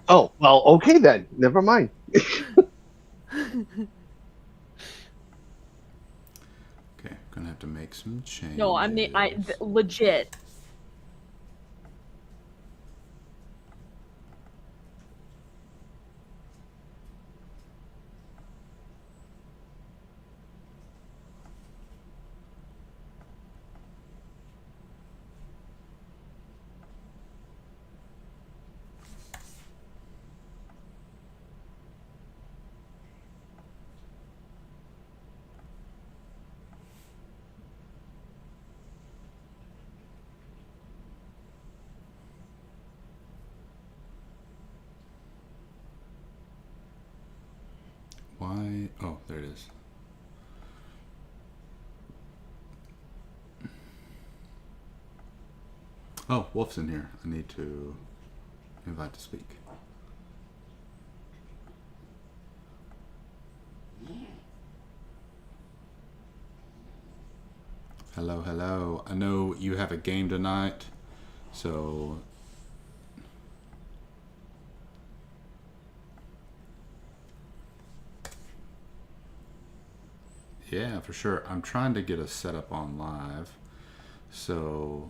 Oh, well, okay then. Never mind. Okay, gonna have to make some No, I mean, changes. legit. Why? Oh, there it is. Oh, Wolf's in here. I need to invite to speak. Hello, hello. I know you have a game tonight, so yeah, for sure. I'm trying to get a setup on live. So,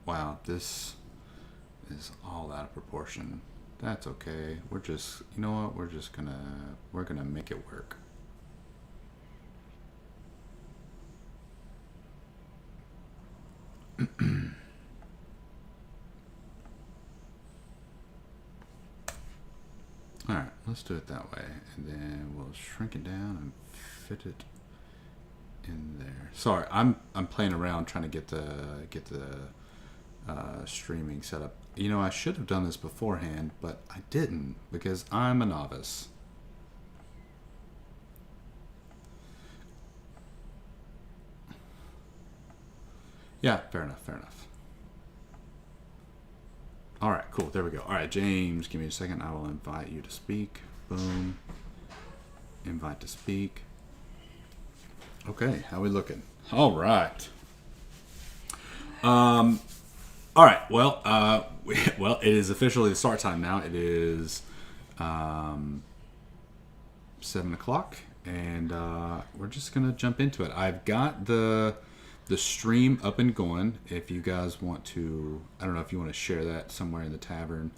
wow, this is all out of proportion. That's okay. We're just, you know what? We're gonna make it work. All right, let's do it that way, and then we'll shrink it down and fit it in there. Sorry, I'm playing around trying to get the streaming set up. You know, I should have done this beforehand, but I didn't because I'm a novice. Yeah, fair enough, fair enough. All right, cool. There we go. All right, James, give me a second. I will invite you to speak. Boom. Invite to speak. Okay, how we looking? All right. All right. Well, well, it is officially the start time now. It is 7 o'clock, and we're just gonna jump into it. I've got the stream up and going. If you guys want to, I don't know if you want to share that somewhere in the tavern.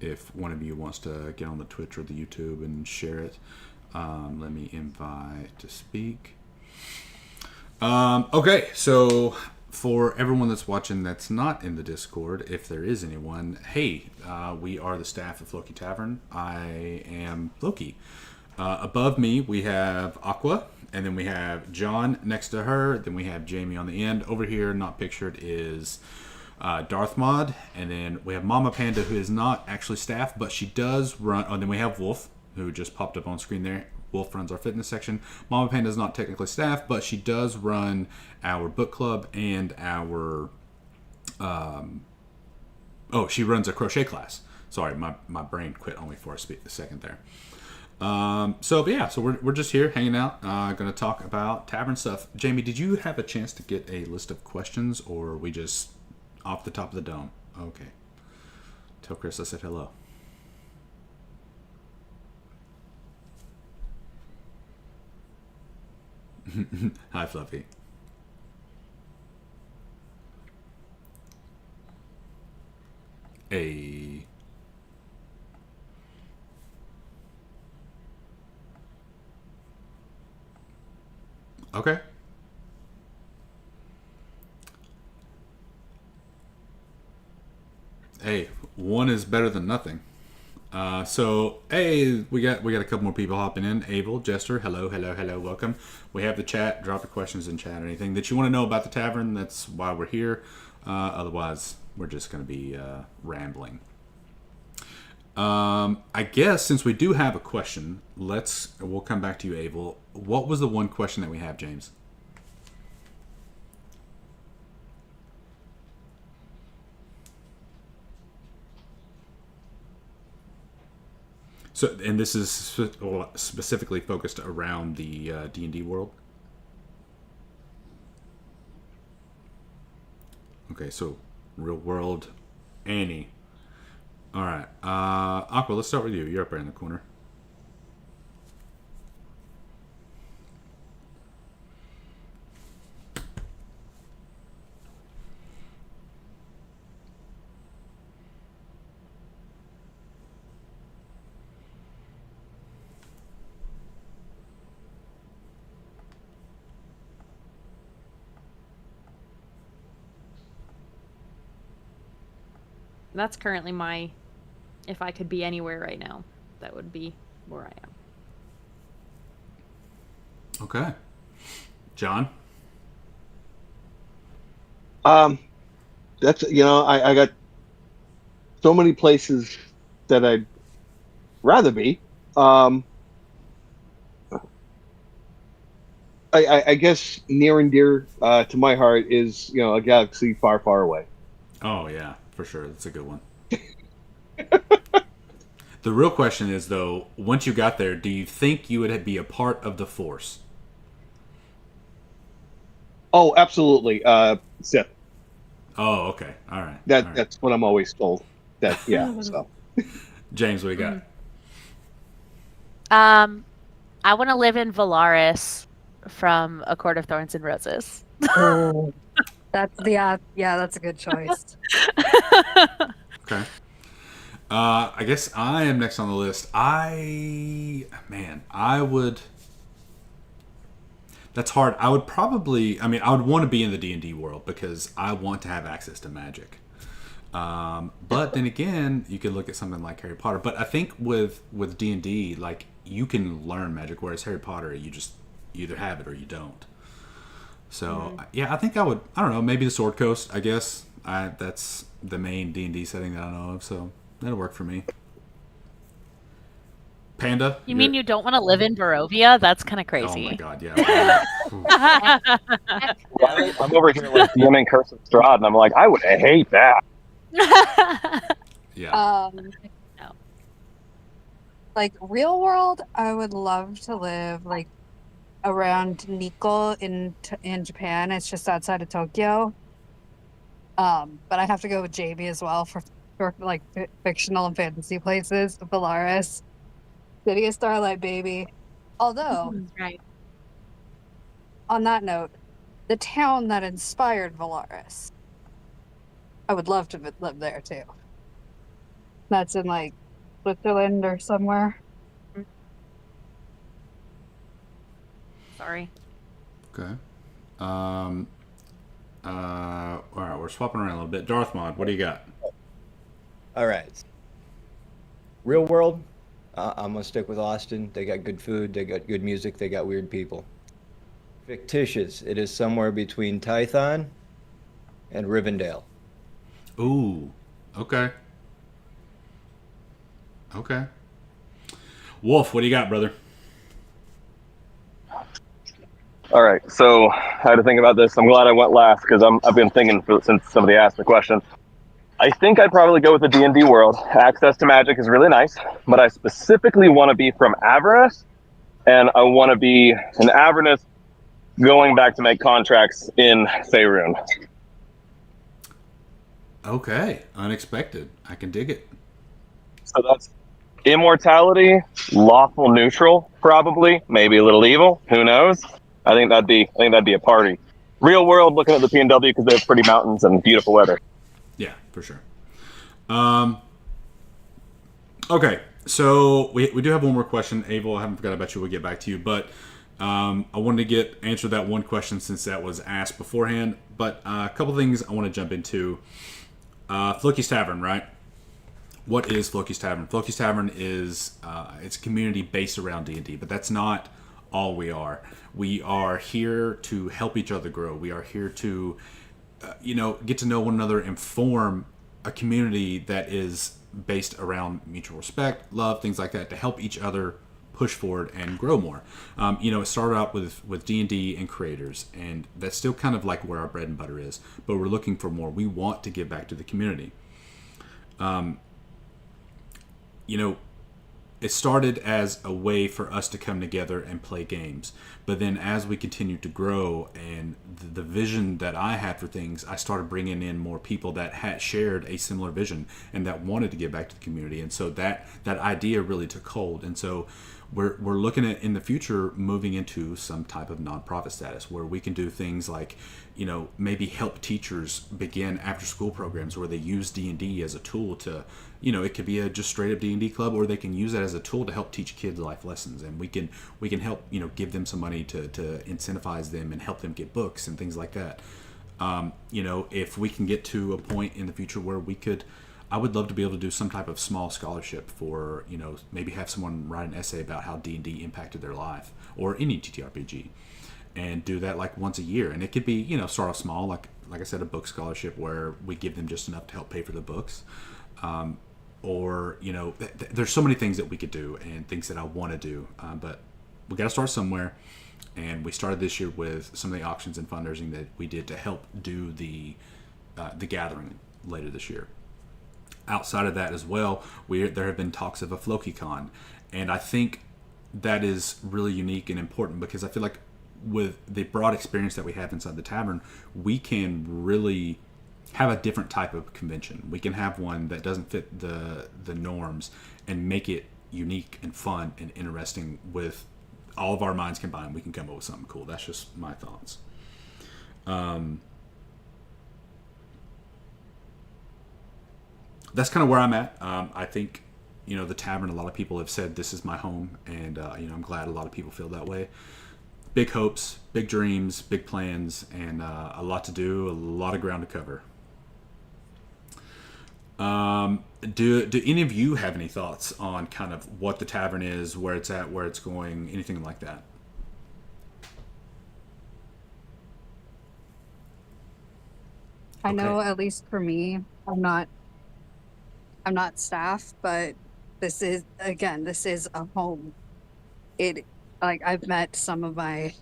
If one of you wants to get on the Twitch or the YouTube and share it, let me invite to speak. Okay, so for everyone that's watching that's not in the Discord, if there is anyone, hey, we are the staff at Floki Tavern. I am Floki. Above me, we have Aqua, and then we have John next to her, then we have Jamie on the end. Over here, not pictured, is Darth Mod, and then we have Mama Panda, who is not actually staff, but she does run. Oh, then we have Wolf, who just popped up on screen there. Wolf runs our fitness section. Mama Panda is not technically staff, but she does run our book club and our. Oh, she runs a crochet class. Sorry, my brain quit on me for a second there. But yeah, so we're just here hanging out. Going to talk about tavern stuff. Jamie, did you have a chance to get a list of questions, or are we just off the top of the dome? Okay. Tell Chris I said hello. Hi, Fluffy. Hey. Okay. Hey, one is better than nothing. So hey, we got a couple more people hopping in. Abel, Jester, hello, hello, hello, welcome. We have the chat. Drop your questions in chat or anything that you want to know about the tavern. That's why we're here. Otherwise, we're just going to be rambling. I guess since we do have a question, we'll come back to you, Abel. What was the one question that we have, James? So, and this is specifically focused around the D&D world. Okay, so Real world, Annie. All right, Aqua. Let's start with you. You're up there in the corner. That's currently my. If I could be anywhere right now, that would be where I am. Okay, John. That's I got so many places that I'd rather be. I guess near and dear to my heart is a galaxy far, far away. Oh yeah, for sure. That's a good one. The real question is, though, once you got there, do you think you would be a part of the Force? Oh, absolutely. Sith. Oh, okay. All right. That All right. that's what I'm always told. That yeah. So James, what you got? I want to live in Valaris from A Court of Thorns and Roses. Oh, that's a good choice. Okay. I guess I am next on the list. I would. That's hard. I would probably. I mean, I would want to be in the D&D world because I want to have access to magic. But then again, you could look at something like Harry Potter. But I think with D&D, like, you can learn magic, whereas Harry Potter, you either have it or you don't. So yeah, I think I would. I don't know. Maybe the Sword Coast. I guess that's the main D&D setting that I know of. So that'll work for me. Panda. You mean you don't want to live in Barovia? That's kind of Oh crazy. my god, yeah. Right? I'm over here like DMing Curse of Strahd, and I'm like, I would hate that. Yeah. No. Like real world, I would love to live like around Nikko in Japan. It's just outside of Tokyo. But I have to go with Jamie as well for like fictional and fantasy places. Valaris, City of Starlight, baby. Although, Right. on that note, the town that inspired Valaris, I would love to live there too. That's in like Switzerland or somewhere. Sorry. Okay. All right, we're swapping around a little bit. Darth Maud, what do you got? All right. Real world, I'm going to stick with Austin. They got good food, they got good music, they got weird people. Fictitious, it is somewhere between Tython and Rivendell. Ooh. Okay. Okay. Wolf, what do you got, brother? All right, so I had to think about this. I'm glad I went last because I've been thinking since somebody asked the question. I think I'd probably go with the D&D world. Access to magic is really nice, but I specifically want to be from Avernus, and I want to be an Avernus going back to make contracts in Faerun. Okay. Unexpected. I can dig it. So that's immortality, lawful neutral, probably, maybe a little evil. Who knows? I think that'd be a party. Real world, looking at the PNW because they have pretty mountains and beautiful weather. Yeah, for sure. Okay, so we do have one more question. Abel, I haven't forgot about you. We'll get back to you. But I wanted to answer that one question since that was asked beforehand. But a couple things I want to jump into. Floki's Tavern, right? What is Floki's Tavern? Floki's Tavern is it's a community based around D&D, but that's not all we are. We are here to help each other grow. We are here to get to know one another and form a community that is based around mutual respect, love, things like that, to help each other push forward and grow more. It started out with D&D and creators, and that's still kind of like where our bread and butter is, but we're looking for more. We want to give back to the community. it started as a way for us to come together and play games. But then as we continued to grow and the vision that I had for things, I started bringing in more people that had shared a similar vision and that wanted to give back to the community. And so that idea really took hold. And so we're looking at in the future moving into some type of nonprofit status where we can do things like, you know, maybe help teachers begin after school programs where they use D&D as a tool to, you know, it could be a just straight up D&D club, or they can use that as a tool to help teach kids life lessons. And we can help, you know, give them some money to incentivize them and help them get books and things like that. You know, if we can get to a point in the future where I would love to be able to do some type of small scholarship for, you know, maybe have someone write an essay about how D&D impacted their life, or any TTRPG, and do that like once a year. And it could be, you know, start off small, like I said, a book scholarship where we give them just enough to help pay for the books. Or, you know, there's so many things that we could do and things that I want to do, but we got to start somewhere. And we started this year with some of the auctions and fundraising that we did to help do the gathering later this year. Outside of that as well, there have been talks of a FlokiCon, and I think that is really unique and important because I feel like with the broad experience that we have inside the tavern, we can really have a different type of convention. We can have one that doesn't fit the norms and make it unique and fun and interesting. With all of our minds combined, we can come up with something cool. That's just my thoughts. That's kind of where I'm at. I think, you know, the tavern, a lot of people have said this is my home, and you know, I'm glad a lot of people feel that way. Big hopes, big dreams, big plans, and a lot to do, a lot of ground to cover. Do any of you have any thoughts on kind of what the tavern is, where it's at, where it's going, anything like that? I know, at least for me, I'm not staff, but this is a home. I've met some of my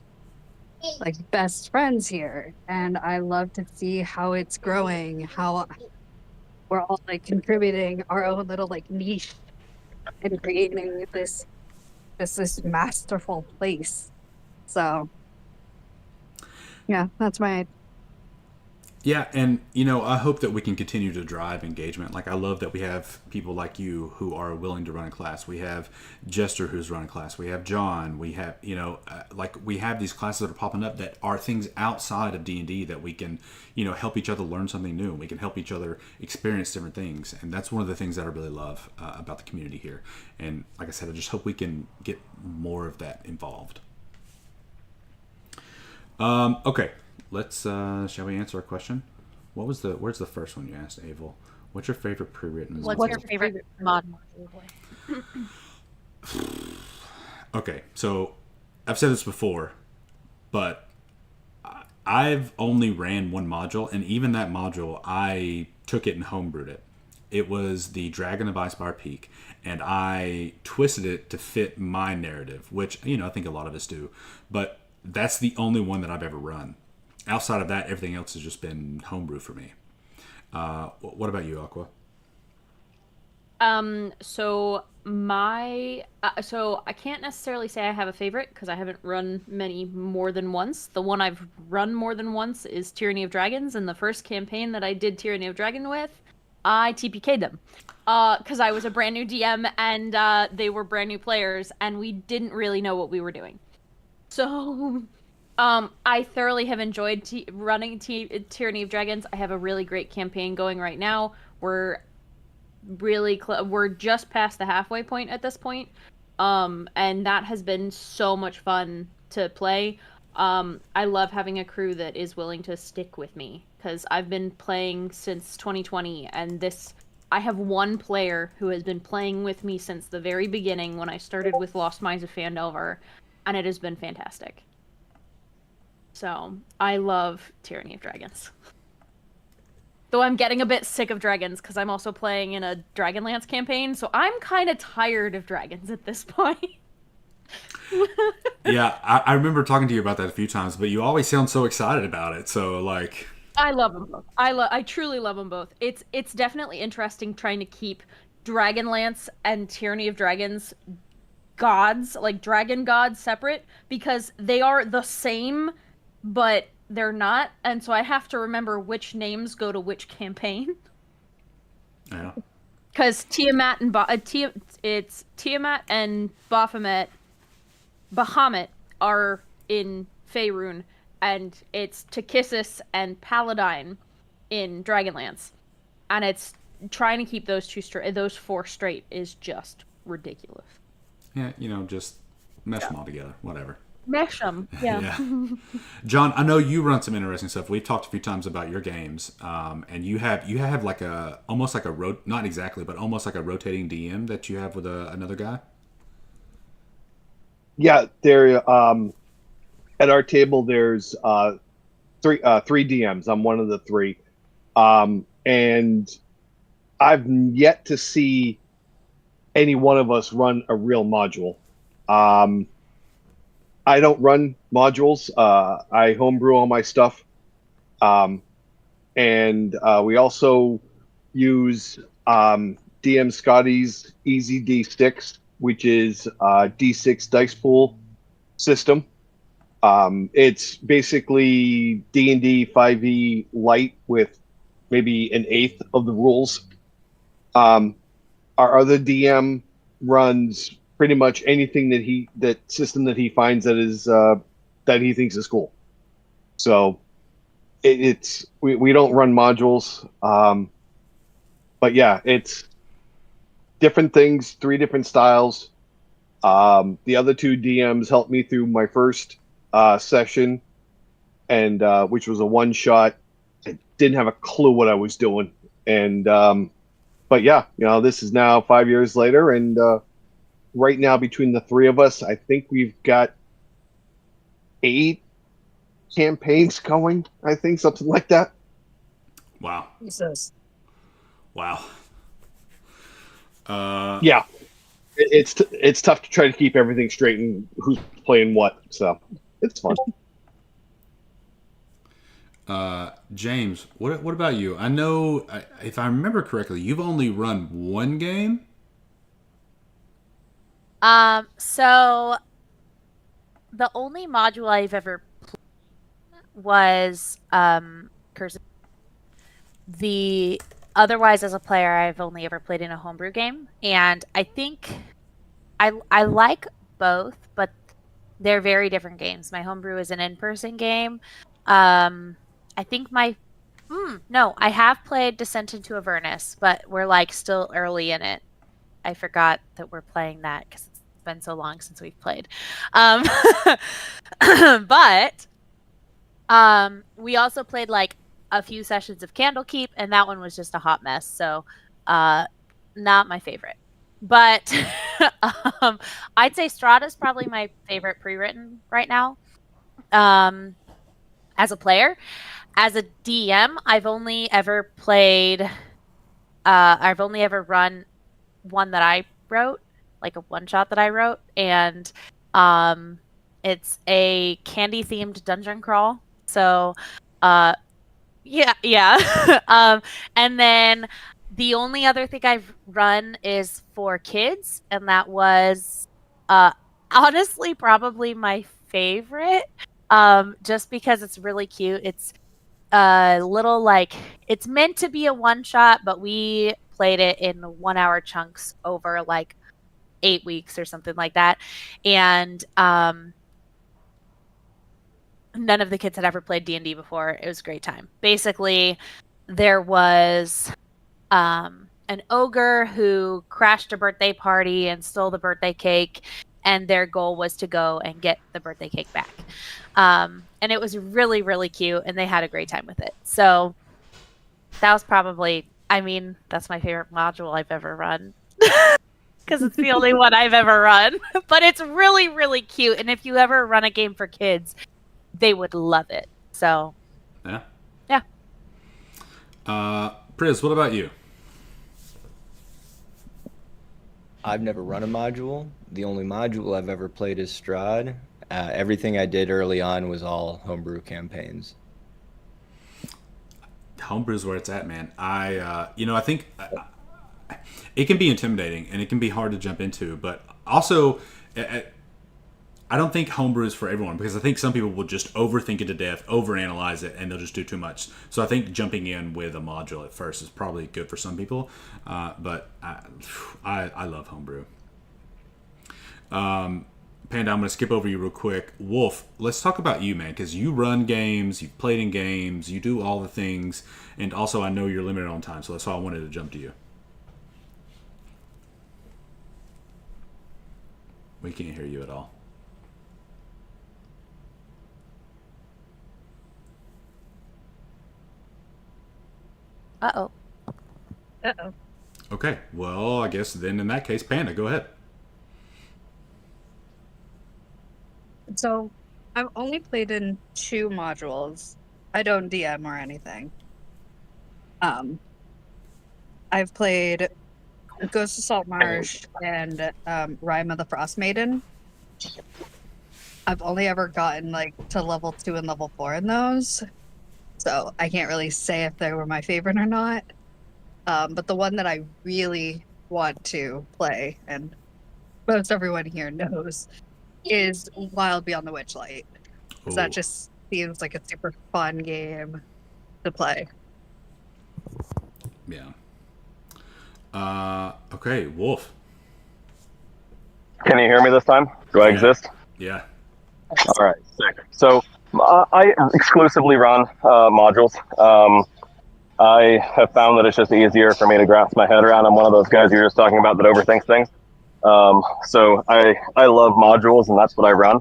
best friends here, and I love to see how it's growing, how we're all contributing our own little niche and creating this masterful place. So yeah, that's my Yeah, and you know, I hope that we can continue to drive engagement. Like, I love that we have people like you who are willing to run a class. We have Jester who's running a class. We have John. We have, you know, we have these classes that are popping up that are things outside of D&D that we can, you know, help each other learn something new. We can help each other experience different things, and that's one of the things that I really love about the community here. And like I said, I just hope we can get more of that involved. Okay. Let's shall we answer a question? Where's the first one you asked, Avel? What's your favorite pre-written What's module? your favorite mod? Okay, so I've said this before, but I've only ran one module, and even that module, I took it and homebrewed it. It was the Dragon of Icespire Peak, and I twisted it to fit my narrative, which, you know, I think a lot of us do. But that's the only one that I've ever run. Outside of that, everything else has just been homebrew for me. What about you, Aqua? So I can't necessarily say I have a favorite because I haven't run many more than once. The one I've run more than once is Tyranny of Dragons, and the first campaign that I did Tyranny of Dragon with, I TPK'd them. Because I was a brand new DM and they were brand new players, and we didn't really know what we were doing. So I thoroughly have enjoyed running Tyranny of Dragons. I have a really great campaign going right now. We're really we're just past the halfway point at this point, and that has been so much fun to play. I love having a crew that is willing to stick with me because I've been playing since 2020, and I have one player who has been playing with me since the very beginning when I started with Lost Mines of Phandelver, and it has been fantastic. So, I love Tyranny of Dragons. Though I'm getting a bit sick of dragons because I'm also playing in a Dragonlance campaign, so I'm kind of tired of dragons at this point. Yeah, I remember talking to you about that a few times, but you always sound so excited about it. So, I love them both. I truly love them both. It's definitely interesting trying to keep Dragonlance and Tyranny of Dragons gods, like dragon gods, separate because they are the same, but they're not, and so I have to remember which names go to which campaign. Yeah. Because Tiamat and it's Tiamat and Bahamut are in Faerun, and it's Takissus and Paladine in Dragonlance, and it's trying to keep those those four straight is just ridiculous. Yeah, just mesh them all together. Whatever. Mesh them, yeah. John, I know you run some interesting stuff. We've talked a few times about your games, and you have like almost like not exactly, but almost like a rotating DM that you have with another guy. Yeah, there. At our table, there's three DMs. I'm one of the three, and I've yet to see any one of us run a real module. I don't run modules. I homebrew all my stuff, and we also use DM Scotty's Easy D6, which is a D6 dice pool system. It's basically D&D 5e light with maybe an eighth of the rules. Our other DM runs pretty much anything that system that he finds that is that he thinks is cool. So we don't run modules, but yeah, it's different things, 3 different styles. The other 2 DMs helped me through my first session, and which was a one shot. I didn't have a clue what I was doing, and but yeah, this is now 5 years later, and right now between the 3 of us, I think we've got 8 campaigns going. I think something like that. Wow. Jesus. Wow. Yeah, it's tough to try to keep everything straight and who's playing what, so it's fun. James, what about you? I know, if I remember correctly, you've only run one game. So the only module I've ever played was Curse. Otherwise, as a player, I've only ever played in a homebrew game, and I think I like both, but they're very different games. My homebrew is an in-person game. I think no, I have played Descent into Avernus, but we're like still early in it. I forgot that we're playing that because it's been so long since we've played. But we also played like a few sessions of Candlekeep, and that one was just a hot mess. So not my favorite. But I'd say Strahda's probably my favorite pre-written right now. As a player. As a DM, I've only ever run one that I wrote, like a one-shot that I wrote, and it's a candy-themed dungeon crawl. So, yeah. And then the only other thing I've run is for kids, and that was honestly probably my favorite, just because it's really cute. It's little, like, it's meant to be a one shot, but we played it in 1 hour chunks over like 8 weeks or something like that, and none of the kids had ever played D&D before. It was a great time. Basically, there was an ogre who crashed a birthday party and stole the birthday cake, and their goal was to go and get the birthday cake back. And it was really, really cute, and they had a great time with it. So that was probably, that's my favorite module I've ever run. Because it's the only one I've ever run. But it's really, really cute. And if you ever run a game for kids, they would love it. So, yeah. Priz, what about you? I've never run a module. The only module I've ever played is Strahd. Everything I did early on was all homebrew campaigns. Homebrew's where it's at, man. I think it can be intimidating and it can be hard to jump into. But also, I don't think homebrew is for everyone, because I think some people will just overthink it to death, overanalyze it, and they'll just do too much. So I think jumping in with a module at first is probably good for some people. But I love homebrew. Panda, I'm going to skip over you real quick. Wolf, let's talk about you, man, because you run games, you've played in games, you do all the things, and also I know you're limited on time, so that's why I wanted to jump to you. We can't hear you at all. Uh-oh. Uh-oh. Okay, well, I guess then in that case, Panda, go ahead. So I've only played in 2 modules. I don't DM or anything. I've played Ghost of Saltmarsh and Rime of the Frost Maiden. I've only ever gotten like to level 2 and level 4 in those, so I can't really say if they were my favorite or not. But the one that I really want to play, and most everyone here knows, is Wild Beyond the Witchlight. So that just seems like a super fun game to play. Yeah. Okay, Wolf. Can you hear me this time? Do I exist? Yeah. All right, sick. So I exclusively run modules. I have found that it's just easier for me to grasp my head around. I'm one of those guys you're just talking about that overthinks things. So I love modules, and that's what I run.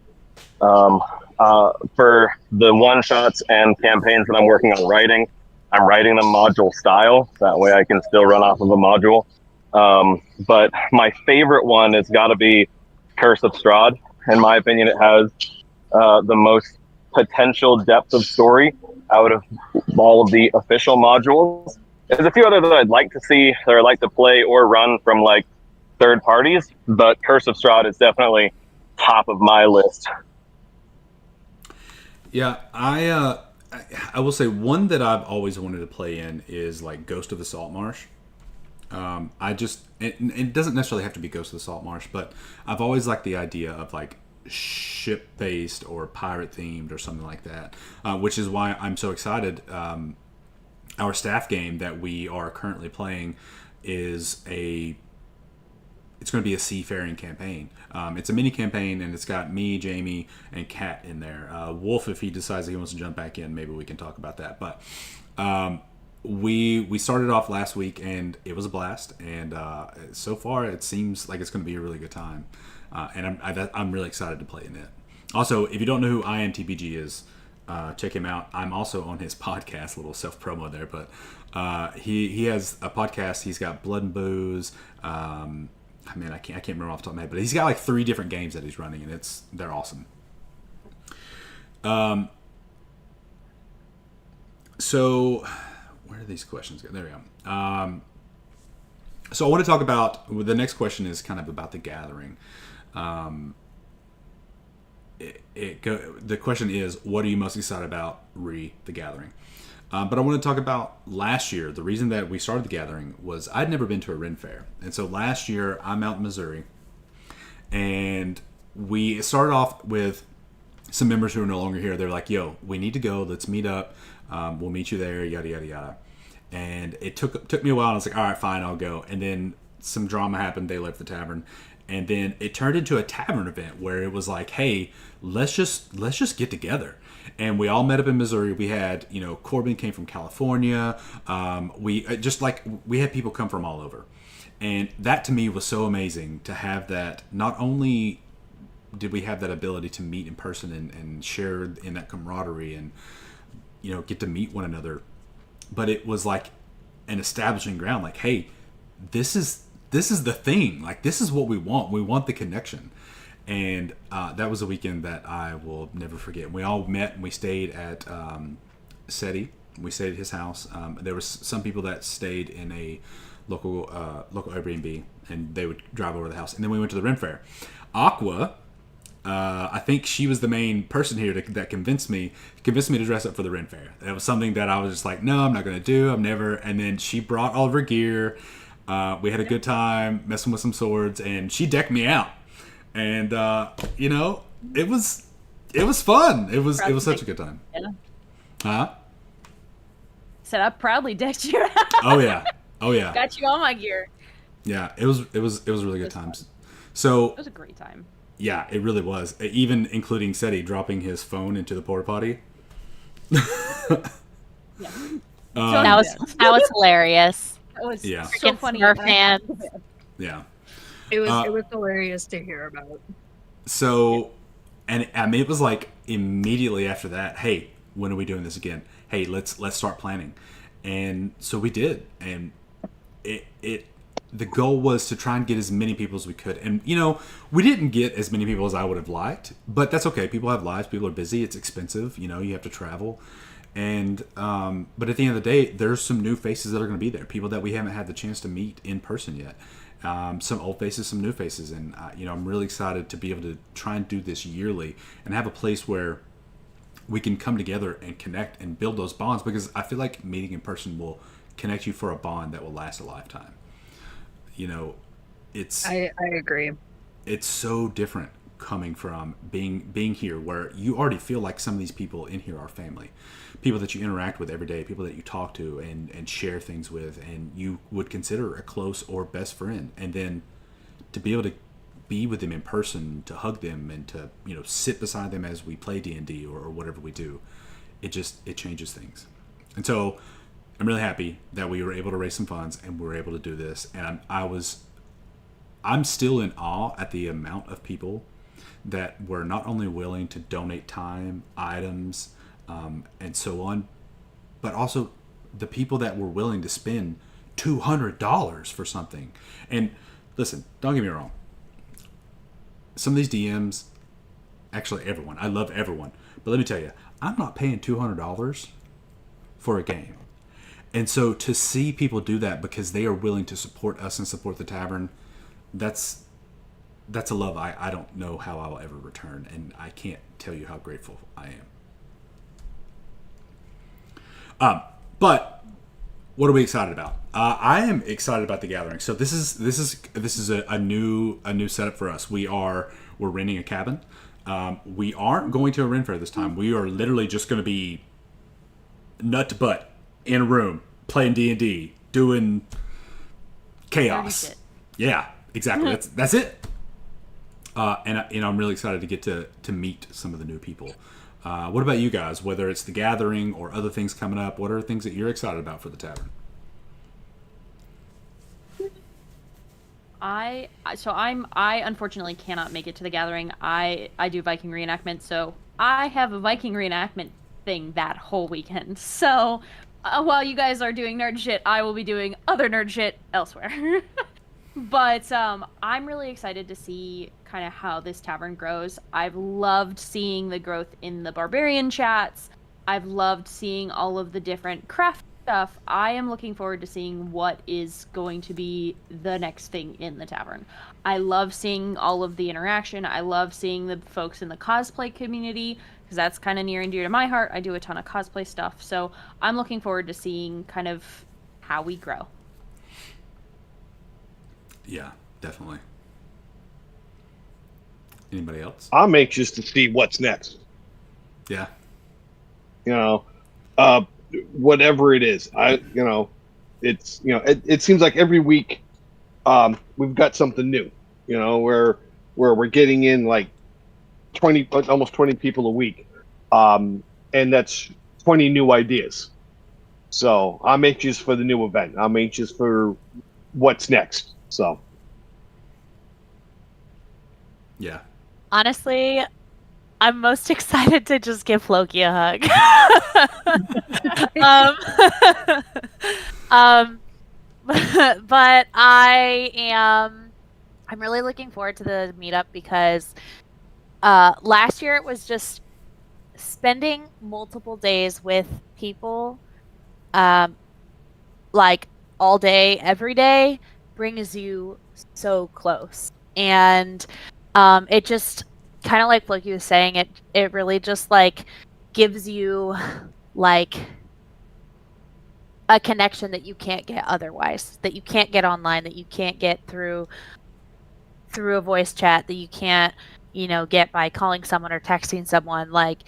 For the one-shots and campaigns that I'm working on writing, I'm writing them module style. That way I can still run off of a module. But my favorite one has got to be Curse of Strahd. In my opinion, it has the most potential depth of story out of all of the official modules. There's a few other that I'd like to see, or I'd like to play or run from like third parties, but Curse of Strahd is definitely top of my list. Yeah, I will say one that I've always wanted to play in is like Ghost of the Saltmarsh. It doesn't necessarily have to be Ghost of the Saltmarsh, but I've always liked the idea of like ship-based or pirate-themed or something like that, which is why I'm so excited. Our staff game that we are currently playing is it's going to be a seafaring campaign. It's a mini campaign, and it's got me, Jamie, and Kat in there. Wolf, if he decides he wants to jump back in, maybe we can talk about that. But we started off last week, and it was a blast. And so far, it seems like it's going to be a really good time. And I'm really excited to play in it. Also, if you don't know who IMTBG is, check him out. I'm also on his podcast, a little self-promo there. But he has a podcast. He's got Blood and Booze. I can't remember off the top of my head, but he's got like 3 different games that he's running, and they're awesome. So where do these questions go? There we go. So I want to talk about, the next question is kind of about the gathering. The question is, what are you most excited about the gathering? But I want to talk about last year. The reason that we started the gathering was I'd never been to a Ren Fair. And so last year, I'm out in Missouri. And we started off with some members who are no longer here. They're like, yo, we need to go. Let's meet up. We'll meet you there, yada, yada, yada. And it took me a while. I was like, all right, fine, I'll go. And then some drama happened. They left the tavern. And then it turned into a tavern event where it was like, hey, let's just get together. And we all met up in Missouri. We had, Corbin came from California. We had people come from all over. And that to me was so amazing to have that. Not only did we have that ability to meet in person and share in that camaraderie and, get to meet one another, but it was like an establishing ground. Like, hey, this is the thing. Like, this is what we want. We want the connection. And that was a weekend that I will never forget. We all met and we stayed at SETI. We stayed at his house. There was some people that stayed in a local Airbnb, and they would drive over to the house. And then we went to the Ren Fair. Aqua, I think she was the main person here that convinced me to dress up for the Ren Fair. That was something that I was just like, no, I'm not going to do. I'm never. And then she brought all of her gear. We had a good time messing with some swords, and she decked me out. And you know, it was fun. It was such a good time. Yeah. Huh? Said I proudly decked you out. Oh yeah. Oh yeah. Got you all my gear. Yeah. It was really good times. So It was a great time. yeah, it really was. Even including Seti dropping his phone into the porta potty. Yeah. That was hilarious. That was Yeah. so Freaking funny. Smurf fans. Yeah. It was hilarious to hear about. So, and I mean, it was like immediately after that. Hey, when are we doing this again? Hey, let's start planning. And so we did. And the goal was to try and get as many people as we could. And you know, we didn't get as many people as I would have liked, but that's okay. People have lives. People are busy. It's expensive. You know, you have to travel. And but at the end of the day, there's some new faces that are going to be there. People that we haven't had the chance to meet in person yet. Some old faces, some new faces, and you know, I'm really excited to be able to try and do this yearly and have a place where we can come together and connect and build those bonds, because I feel like meeting in person will connect you for a bond that will last a lifetime. You know, I agree. it's so different coming from being here, where you already feel like some of these people in here are family, people that you interact with every day, people that you talk to and share things with, and you would consider a close or best friend. And then to be able to be with them in person, to hug them, and to, you know, sit beside them as we play D&D or whatever we do, it changes things. And so I'm really happy that we were able to raise some funds and we were able to do this. And I'm still in awe at the amount of people that were not only willing to donate time, items, and so on, but also the people that were willing to spend $200 for something. And listen, don't get me wrong. Some of these DMs, actually everyone, I love everyone, but let me tell you, I'm not paying $200 for a game. And so to see people do that because they are willing to support us and support the tavern, that's a love I don't know how I'll ever return, and I can't tell you how grateful I am. But what are we excited about? I am excited about the gathering. So this is a new setup for us. We're renting a cabin. We aren't going to a Ren Fair this time. We are literally just going to be nut to butt in a room playing D&D, doing chaos. Yeah, exactly. That's it. And I'm really excited to get to meet some of the new people. What about you guys? Whether it's the gathering or other things coming up, what are things that you're excited about for the tavern? I unfortunately cannot make it to the gathering. I do Viking reenactment, so I have a Viking reenactment thing that whole weekend. So while you guys are doing nerd shit, I will be doing other nerd shit elsewhere. But I'm really excited to see kind of how this tavern grows. I've loved seeing the growth in the barbarian chats. I've loved seeing all of the different craft stuff. I am looking forward to seeing what is going to be the next thing in the tavern. I love seeing all of the interaction. I love seeing the folks in the cosplay community, because that's kind of near and dear to my heart. I do a ton of cosplay stuff. So I'm looking forward to seeing kind of how we grow. Yeah, definitely. Anybody else? I'm anxious to see what's next. Yeah. You know, whatever it is, it seems like every week, we've got something new. You know, where we're getting in like almost 20 people a week, and that's 20 new ideas. So I'm anxious for the new event. I'm anxious for what's next. So, yeah. Honestly, I'm most excited to just give Floki a hug. But I'm really looking forward to the meetup, because last year it was just spending multiple days with people, like all day, every day, brings you so close. And it just kind of, like Floki was saying, it really just like gives you like a connection that you can't get otherwise, that you can't get online, that you can't get through a voice chat, that you can't, get by calling someone or texting someone. Like,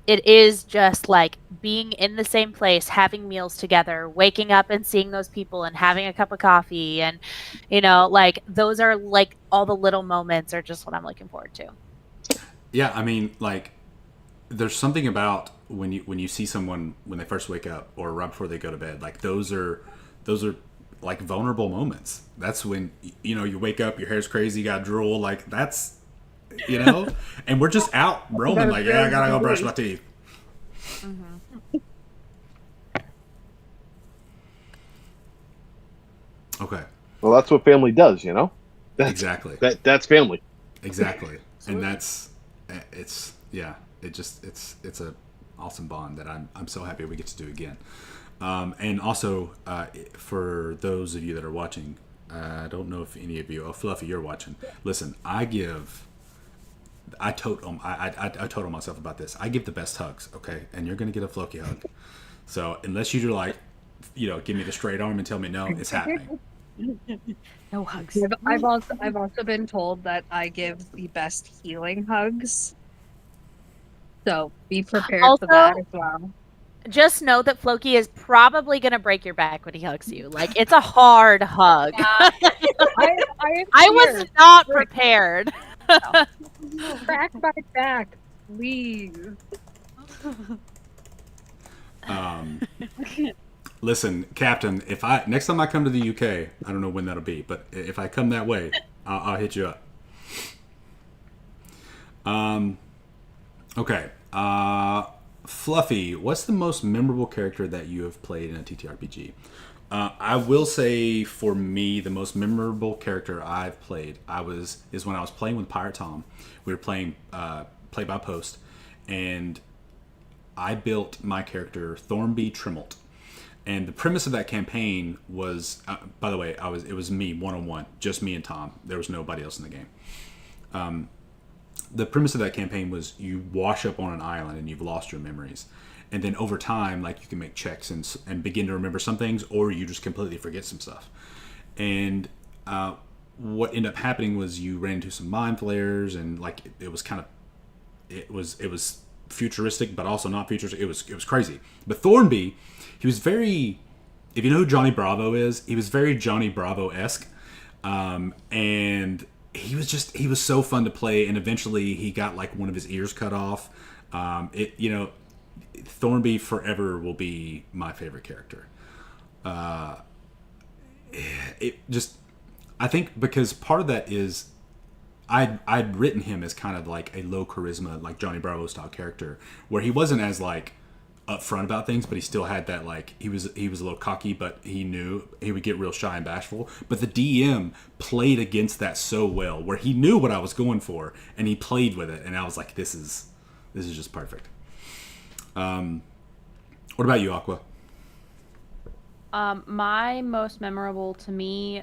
it is just like being in the same place, having meals together, waking up and seeing those people and having a cup of coffee. And, like, those are like all the little moments are just what I'm looking forward to. Yeah, I mean, like, there's something about when you see someone when they first wake up or right before they go to bed. Like, those are like vulnerable moments. That's when you wake up, your hair's crazy, you got drool. Like, that's and we're just out rolling. Like, yeah, I gotta go brush my teeth. Mm-hmm. Okay. Well, that's what family does, Exactly. That's family. Exactly. And it's a awesome bond that I'm so happy we get to do again. And also, for those of you that are watching, I don't know if any of you, Fluffy, you're watching. Listen, I told myself about this. I give the best hugs, okay? And you're gonna get a Floki hug. So unless you're like, give me the straight arm and tell me no, it's happening. No hugs. I've also been told that I give the best healing hugs. So be prepared Also, for that as well. Just know that Floki is probably going to break your back when he hugs you. Like, it's a hard hug. I was not prepared. Back by back, please. Listen, Captain, if next time I come to the UK, I don't know when that'll be, but if I come that way, I'll hit you up. Okay. Fluffy, what's the most memorable character that you have played in a TTRPG? I will say, for me, the most memorable character I've played is when I was playing with Pirate Tom. We were playing play by post, and I built my character Thornby Trimmelt. And the premise of that campaign was, by the way, it was me 1-on-1, just me and Tom. There was nobody else in the game. The premise of that campaign was you wash up on an island and you've lost your memories. And then over time, like, you can make checks and begin to remember some things, or you just completely forget some stuff. And what ended up happening was you ran into some mind flayers, and like it was futuristic, but also not futuristic. It was crazy. But Thornby, he was very, if you know who Johnny Bravo is, he was very Johnny Bravo-esque. And he was so fun to play, and eventually he got like one of his ears cut off. Thornby forever will be my favorite character. I think because part of that is I'd written him as kind of like a low charisma, like Johnny Bravo style character, where he wasn't as like upfront about things, but he still had that, like, he was a little cocky, but he knew he would get real shy and bashful. But the DM played against that so well, where he knew what I was going for and he played with it, and I was like, this is just perfect. What about you, Aqua? My most memorable to me,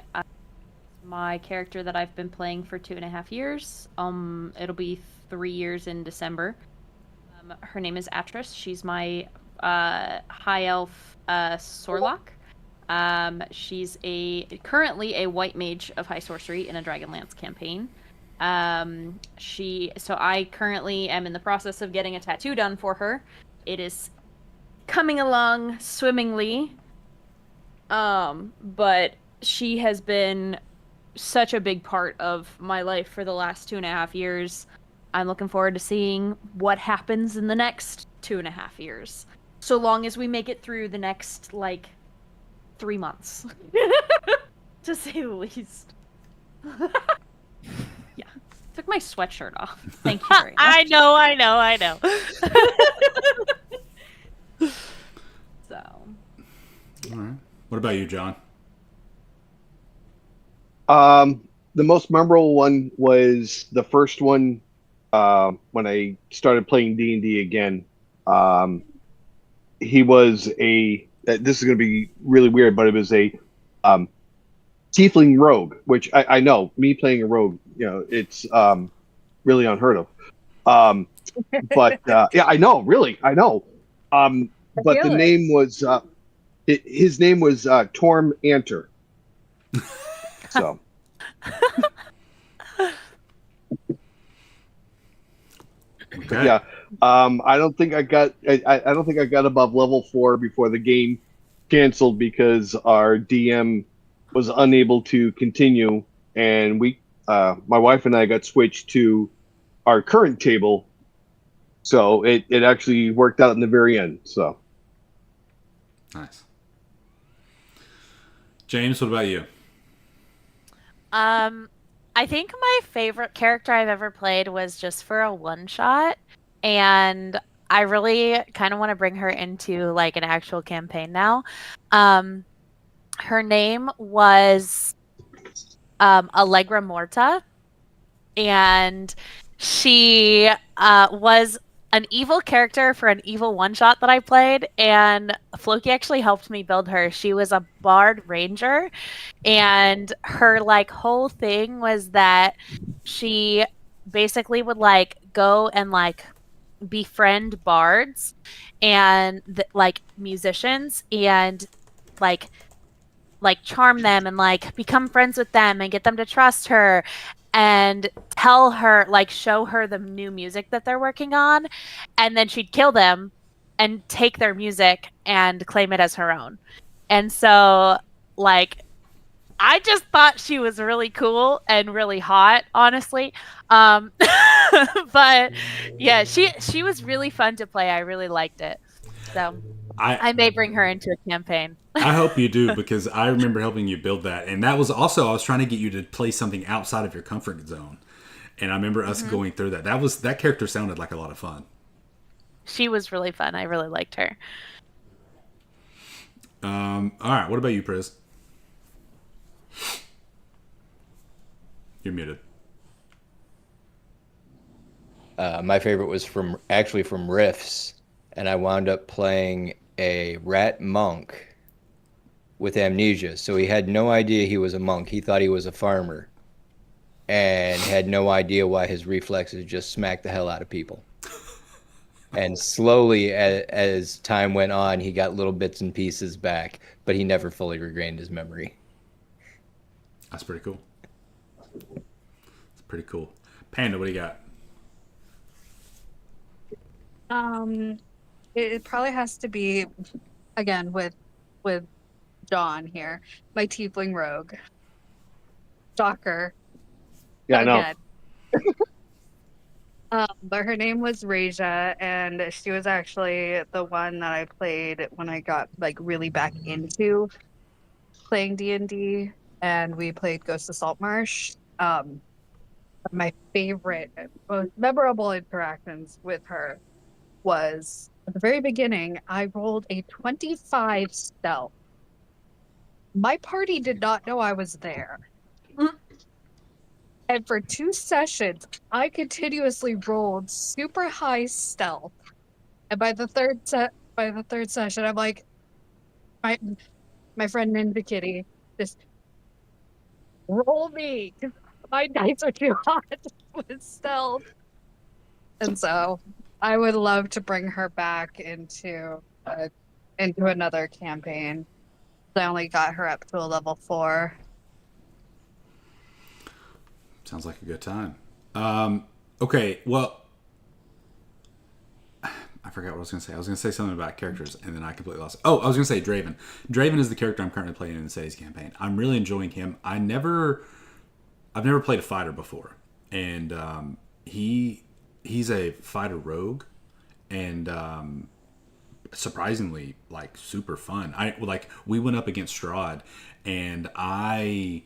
my character that I've been playing for 2.5 years. It'll be 3 years in December. Her name is Atris. She's my high elf Sorlock. She's currently a white mage of high sorcery in a Dragonlance campaign. So I currently am in the process of getting a tattoo done for her. It is coming along swimmingly. But she has been such a big part of my life for the last 2.5 years. I'm looking forward to seeing what happens in the next 2.5 years. So long as we make it through the next, 3 months. To say the least. Yeah. Took my sweatshirt off. Thank you very much. I know. So. All right. What about you, John? The most memorable one was the first one when I started playing D&D again. He was this is going to be really weird, but it was a tiefling rogue, which I know, me playing a rogue, it's really unheard of. But yeah, I know. But the name was His name was Torm Anter. So Okay. yeah, I don't think I got. I don't think I got above level 4 before the game canceled because our DM was unable to continue, and my wife and I got switched to our current table. So it actually worked out in the very end. So Nice. James, what about you? I think my favorite character I've ever played was just for a one shot, and I really kind of want to bring her into like an actual campaign now. Um, her name was Allegra Morta, and she was an evil character for an evil one shot that I played, and Floki actually helped me build her. She was a bard ranger, and her like whole thing was that she basically would like go and like befriend bards and like musicians and like charm them and like become friends with them and get them to trust her and tell her like show her the new music that they're working on, and then she'd kill them and take their music and claim it as her own. And so like I just thought she was really cool and really hot, honestly. But yeah, she was really fun to play. I really liked it. So I may bring her into a campaign. I hope you do, because I remember helping you build that, and that was also, I was trying to get you to play something outside of your comfort zone, and I remember us going through that. That character sounded like a lot of fun. She was really fun. I really liked her. All right, what about you, Priz? You're muted. My favorite was from Riffs, and I wound up playing a rat monk with amnesia. So he had no idea he was a monk. He thought he was a farmer, and had no idea why his reflexes just smacked the hell out of people. And slowly, as time went on, he got little bits and pieces back, but he never fully regained his memory. That's pretty cool. It's pretty cool. Panda, what do you got? It probably has to be again with John here, my tiefling rogue. Stalker. yeah, I know. Again. But her name was Raja, and she was actually the one that I played when I got like really back into playing D&D, and we played Ghost of Saltmarsh. My favorite, most memorable interactions with her was at the very beginning. I rolled a 25 stealth. My party did not know I was there. And for 2 sessions, I continuously rolled super high stealth. And by the third session, I'm like, my friend Ninja Kitty, just roll me, 'cause my dice are too hot with stealth. And so I would love to bring her back into another campaign. I only got her up to a level 4. Sounds like a good time. Okay, well, I forgot what I was going to say. I was going to say something about characters, and then I completely lost it. Oh, I was going to say Draven. Draven is the character I'm currently playing in the Cities campaign. I'm really enjoying him. I've never played a fighter before, and he's a fighter rogue, and surprisingly like super fun. We went up against Strahd, and I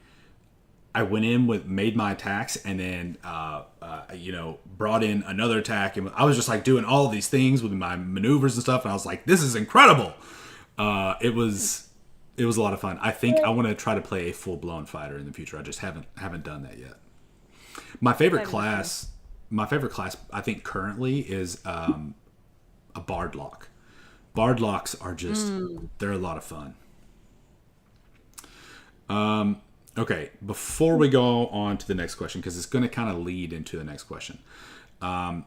went in made my attacks, and then brought in another attack, and I was just like doing all these things with my maneuvers and stuff, and I was like, this is incredible. It was a lot of fun. I think I want to try to play a full blown fighter in the future. I just haven't done that yet. My favorite class I think currently is a Bardlock. Bardlocks are just they're a lot of fun. Okay, before we go on to the next question, because it's going to kind of lead into the next question, I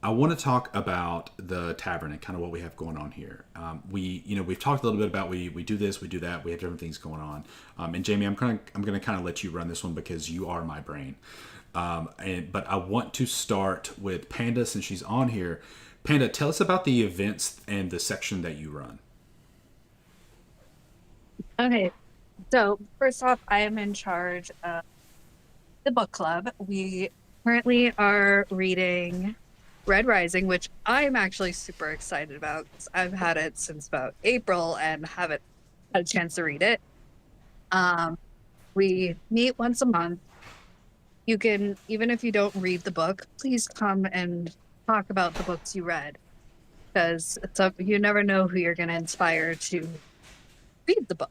I want to talk about the tavern and kind of what we have going on here. We've talked a little bit about we do this, we do that, we have different things going on. And Jamie, I'm gonna kind of let you run this one because you are my brain. But I want to start with Panda since she's on here. Panda, tell us about the events and the section that you run. Okay, so first off, I am in charge of the book club. We currently are reading Red Rising, which I'm actually super excited about because I've had it since about April and haven't had a chance to read it. We meet once a month. You can, even if you don't read the book, please come and talk about the books you read, because you never know who you're going to inspire to read the book.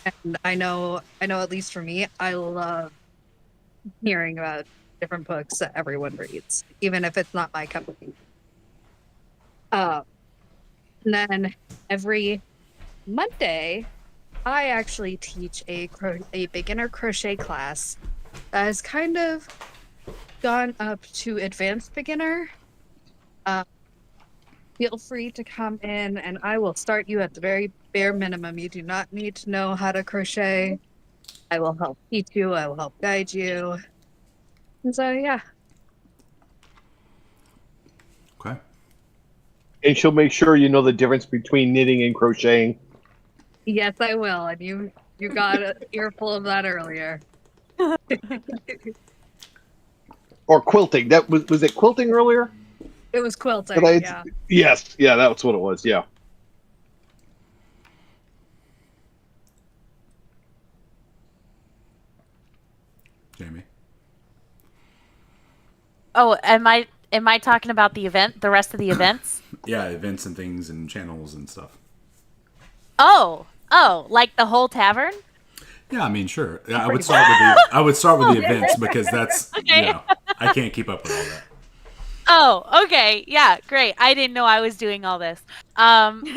And I know at least for me, I love hearing about different books that everyone reads, even if it's not my cup of tea. And then every Monday, I actually teach a beginner crochet class that has kind of gone up to advanced beginner. Feel free to come in and I will start you at the very bare minimum. You do not need to know how to crochet. I will help teach you. I will help guide you. And so, yeah. Okay. And she'll make sure you know the difference between knitting and crocheting. Yes, I will. And you got an earful of that earlier. Or quilting. That was it quilting earlier? It was quilting, yeah. Yes, yeah, that's what it was, yeah. Jamie. Oh, am I talking about the event, the rest of the events? Yeah, events and things and channels and stuff. Oh, like the whole tavern? Yeah, I mean, sure. I would start with the events because that's Okay. I can't keep up with all that. Oh, okay. Yeah, great. I didn't know I was doing all this. Love it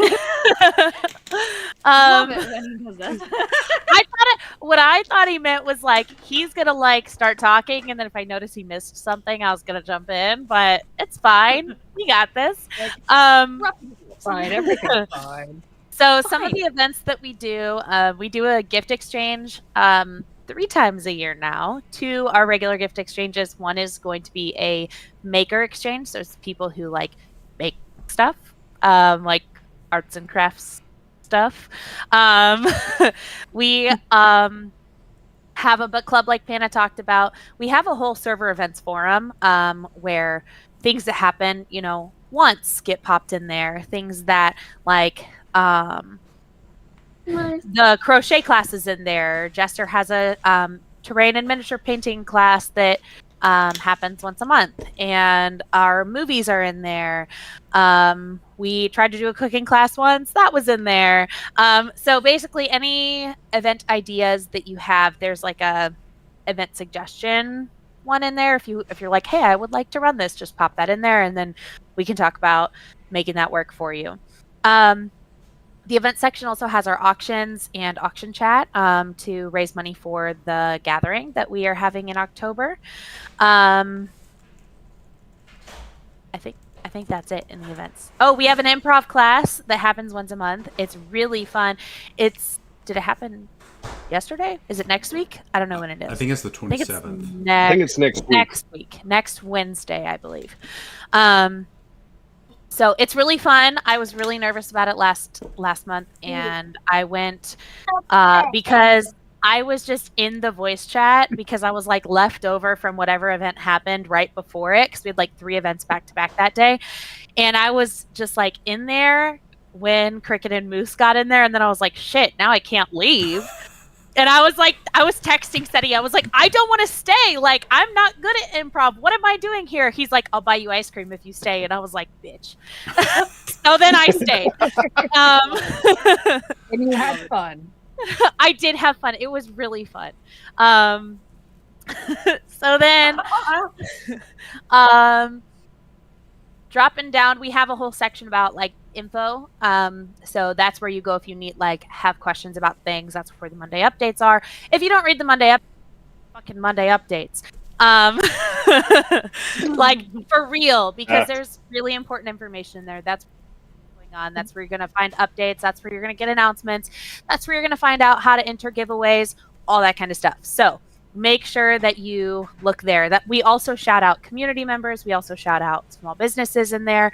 when he does that. What I thought he meant was like he's gonna like start talking, and then if I notice he missed something, I was gonna jump in. But it's fine. We got this. Fine, everything's fine. So some of the events that we do a gift exchange 3 times a year now. 2 are regular gift exchanges. 1 is going to be a maker exchange. So it's people who like make stuff, like arts and crafts stuff. We have a book club like Panna talked about. We have a whole server events forum where things that happen, once get popped in there. Things that like the crochet class is in there. Jester has a terrain and miniature painting class that happens once a month, and our movies are in there. We tried to do a cooking class once, that was in there. So basically any event ideas that you have, there's like a event suggestion one in there. If you're like, hey, I would like to run this, just pop that in there and then we can talk about making that work for you. The event section also has our auctions and auction chat to raise money for the gathering that we are having in October. I think that's it in the events. Oh, we have an improv class that happens once a month. It's really fun. Did it happen yesterday? Is it next week? I don't know when it is. I think it's the 27th. I think it's next week. Next week. Next Wednesday, I believe. So it's really fun. I was really nervous about it last month, and I went because I was just in the voice chat because I was like left over from whatever event happened right before it, because we had like 3 events back to back that day, and I was just like in there when Cricket and Moose got in there, and then I was like, shit, now I can't leave. And I was texting Seti. I was like, I don't want to stay. Like, I'm not good at improv. What am I doing here? He's like, I'll buy you ice cream if you stay. And I was like, bitch. So then I stayed. And you had fun. I did have fun. It was really fun. So then, dropping down, we have a whole section about like info. So that's where you go if you need have questions about things. That's where the Monday updates are. If you don't read the fucking Monday updates, Like for real, because Ah. there's really important information there. That's what's going on. That's where you're going to find updates. That's where you're going to get announcements. That's where you're going to find out how to enter giveaways, all that kind of stuff. So make sure that you look there. That we also shout out community members. We also shout out small businesses in there.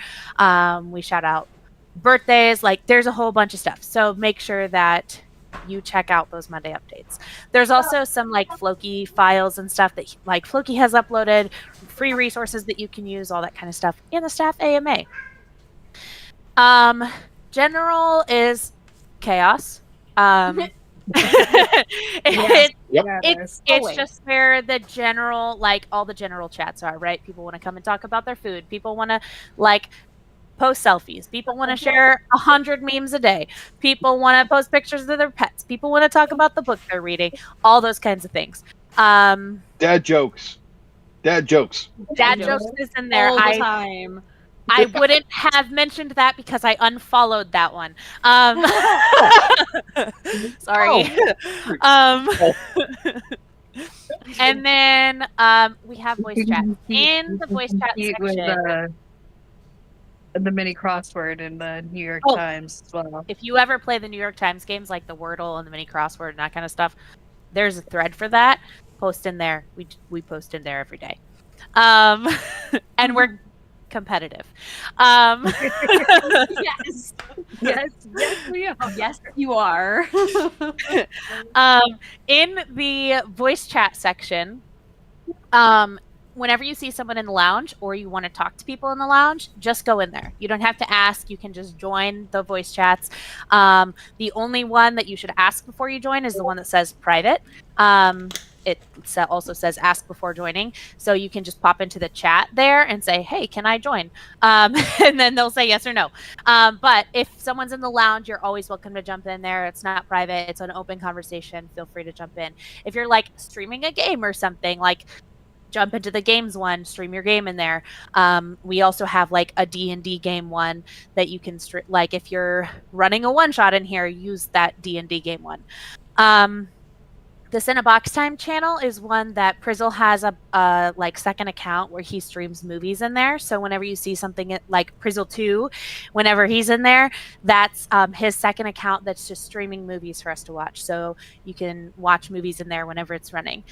We shout out birthdays. Like there's a whole bunch of stuff. So make sure that you check out those Monday updates. There's also some like Floki files and stuff that like Floki has uploaded, free resources that you can use, all that kind of stuff in the staff AMA. General is chaos. It's just where the general, like all the general chats are, right? People want to come and talk about their food. People want to like post selfies. People want to share 100 memes a day. People want to post pictures of their pets. People want to talk about the book they're reading. All those kinds of things. Dad jokes. Dad jokes is in there. All the time. I wouldn't have mentioned that because I unfollowed that one. Sorry. And then we have voice chat. In the voice chat section, the mini crossword in the New York Times as well. If you ever play the New York Times games like the Wordle and the mini crossword and that kind of stuff, there's a thread for that. Post in there. We post in there every day. And we're competitive. Yes. Yes, we are. Yes, you are. In the voice chat section, whenever you see someone in the lounge or you want to talk to people in the lounge, just go in there. You don't have to ask. You can just join the voice chats. The only one that you should ask before you join is the one that says private. It also says ask before joining. So you can just pop into the chat there and say, hey, can I join? And then they'll say yes or no. But if someone's in the lounge, you're always welcome to jump in there. It's not private. It's an open conversation. Feel free to jump in. If you're like streaming a game or something, like jump into the games one, stream your game in there. We also have like a D&D game one that you can like if you're running a one shot in here, use that D&D game one. The Cinebox Time channel is one that Prizzle has a like second account where he streams movies in there. So whenever you see something like Prizzle 2, whenever he's in there, that's his second account that's just streaming movies for us to watch. So you can watch movies in there whenever it's running.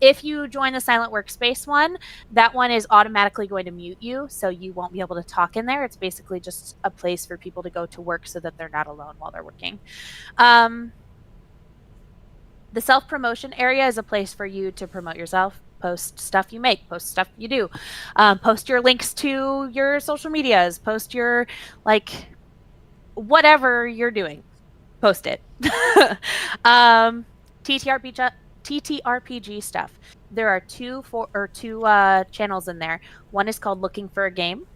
If you join the Silent Workspace one, that one is automatically going to mute you, so you won't be able to talk in there. It's basically just a place for people to go to work so that they're not alone while they're working. The self-promotion area is a place for you to promote yourself, post stuff you make, post stuff you do, post your links to your social medias, post your, like, whatever you're doing, post it. TTRPG stuff. There are two channels in there. One is called Looking for a Game.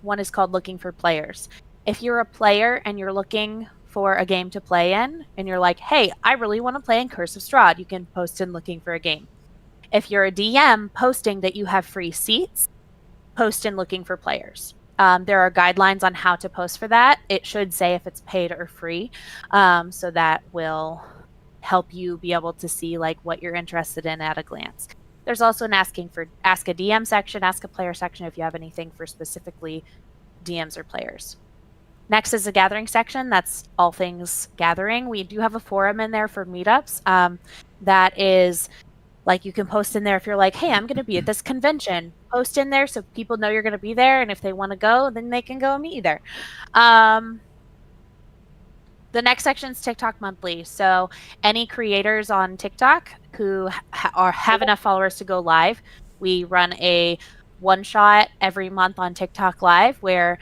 One is called Looking for Players. If you're a player and you're looking for a game to play in, and you're like, hey, I really want to play in Curse of Strahd, you can post in Looking for a Game. If you're a DM posting that you have free seats, post in Looking for Players. There are guidelines on how to post for that. It should say if it's paid or free, so that will help you be able to see like what you're interested in at a glance. There's also an Ask a DM section, Ask a Player section if you have anything for specifically DMs or players. Next is the gathering section. That's all things gathering. We do have a forum in there for meetups. That is like you can post in there if you're like, hey, I'm going to be at this convention. Post in there so people know you're going to be there. And if they want to go, then they can go and meet you there. The next section is TikTok Monthly. So any creators on TikTok who have enough followers to go live, we run a one-shot every month on TikTok Live where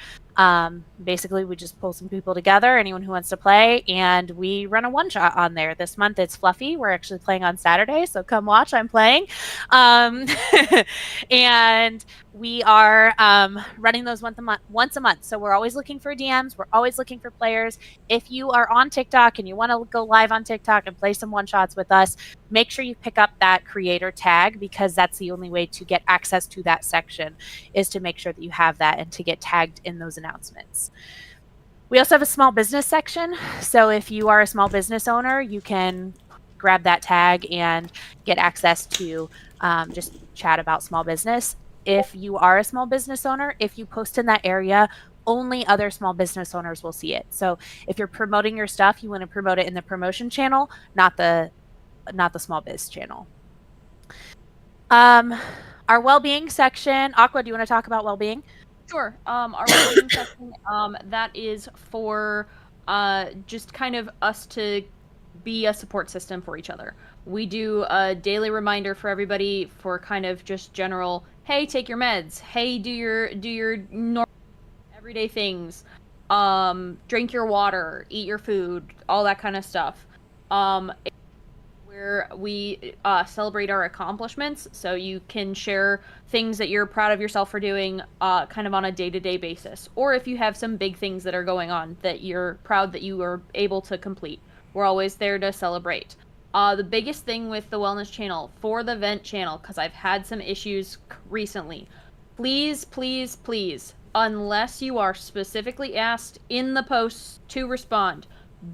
basically we just pull some people together, anyone who wants to play, and we run a one-shot on there. This month it's Fluffy. We're actually playing on Saturday, so come watch. I'm playing. And we are running those once a month. So we're always looking for DMs. We're always looking for players. If you are on TikTok and you want to go live on TikTok and play some one-shots with us, make sure you pick up that creator tag, because that's the only way to get access to that section, is to make sure that you have that and to get tagged in those announcements. We also have a small business section. So if you are a small business owner, you can grab that tag and get access to just chat about small business. If you are a small business owner, if you post in that area, only other small business owners will see it. So if you're promoting your stuff, you want to promote it in the promotion channel, not the small biz channel. Our well-being section. Aqua, do you want to talk about well-being? Sure. Our well-being section, that is for just kind of us to be a support system for each other. We do a daily reminder for everybody for kind of just general, hey, take your meds. Hey, do your normal everyday things. Drink your water, eat your food, all that kind of stuff. Where we celebrate our accomplishments, so you can share things that you're proud of yourself for doing kind of on a day-to-day basis, or if you have some big things that are going on that you're proud that you were able to complete. We're always there to celebrate. The biggest thing with the wellness channel for the vent channel, because I've had some issues recently, please, unless you are specifically asked in the posts to respond,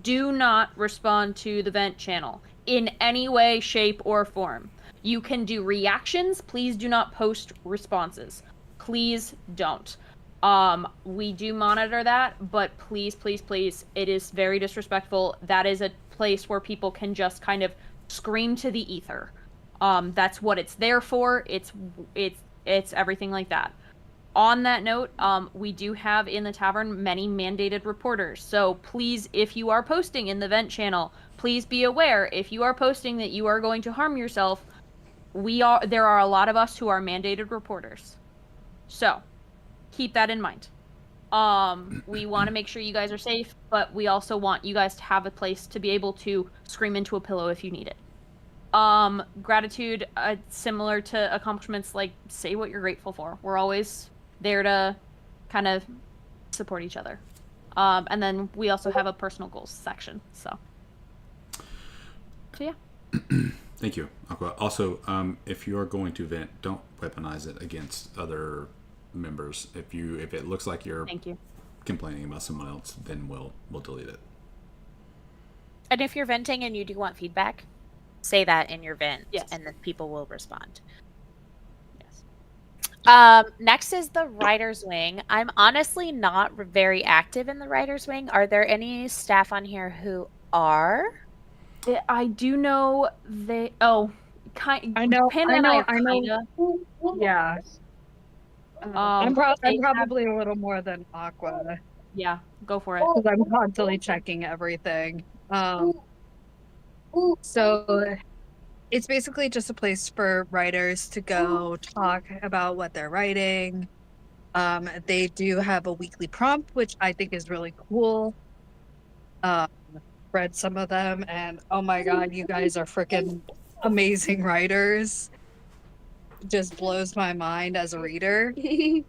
do not respond to the vent channel in any way, shape, or form. You can do reactions. Please do not post responses. Please don't. We do monitor that, but please, it is very disrespectful. That is a place where people can just kind of scream to the ether. That's what it's there for. It's everything like that. On that note, we do have in the tavern many mandated reporters. So please, if you are posting in the vent channel, please be aware, if you are posting that you are going to harm yourself, there are a lot of us who are mandated reporters. So keep that in mind. We want to make sure you guys are safe, but we also want you guys to have a place to be able to scream into a pillow if you need it. Gratitude, similar to accomplishments, like say what you're grateful for. We're always there to kind of support each other. And then we also have a personal goals section. So yeah. Thank you, Aqua. Also, if you are going to vent, don't weaponize it against other members. If it looks like you're Thank you. complaining about someone else, then we'll delete it. And if you're venting and you do want feedback, say that in your vent, yes, and then people will respond. Yes. Next is the writer's wing. I'm honestly not very active in the writer's wing. Are there any staff on here who are? I do know they. Oh, I know. Kinda. Yeah. I'm probably a little more than Aqua. Yeah, go for it. Because I'm constantly checking everything. So it's basically just a place for writers to go talk about what they're writing. They do have a weekly prompt, which I think is really cool. Read some of them, and oh my god, you guys are freaking amazing writers. Just blows my mind as a reader. And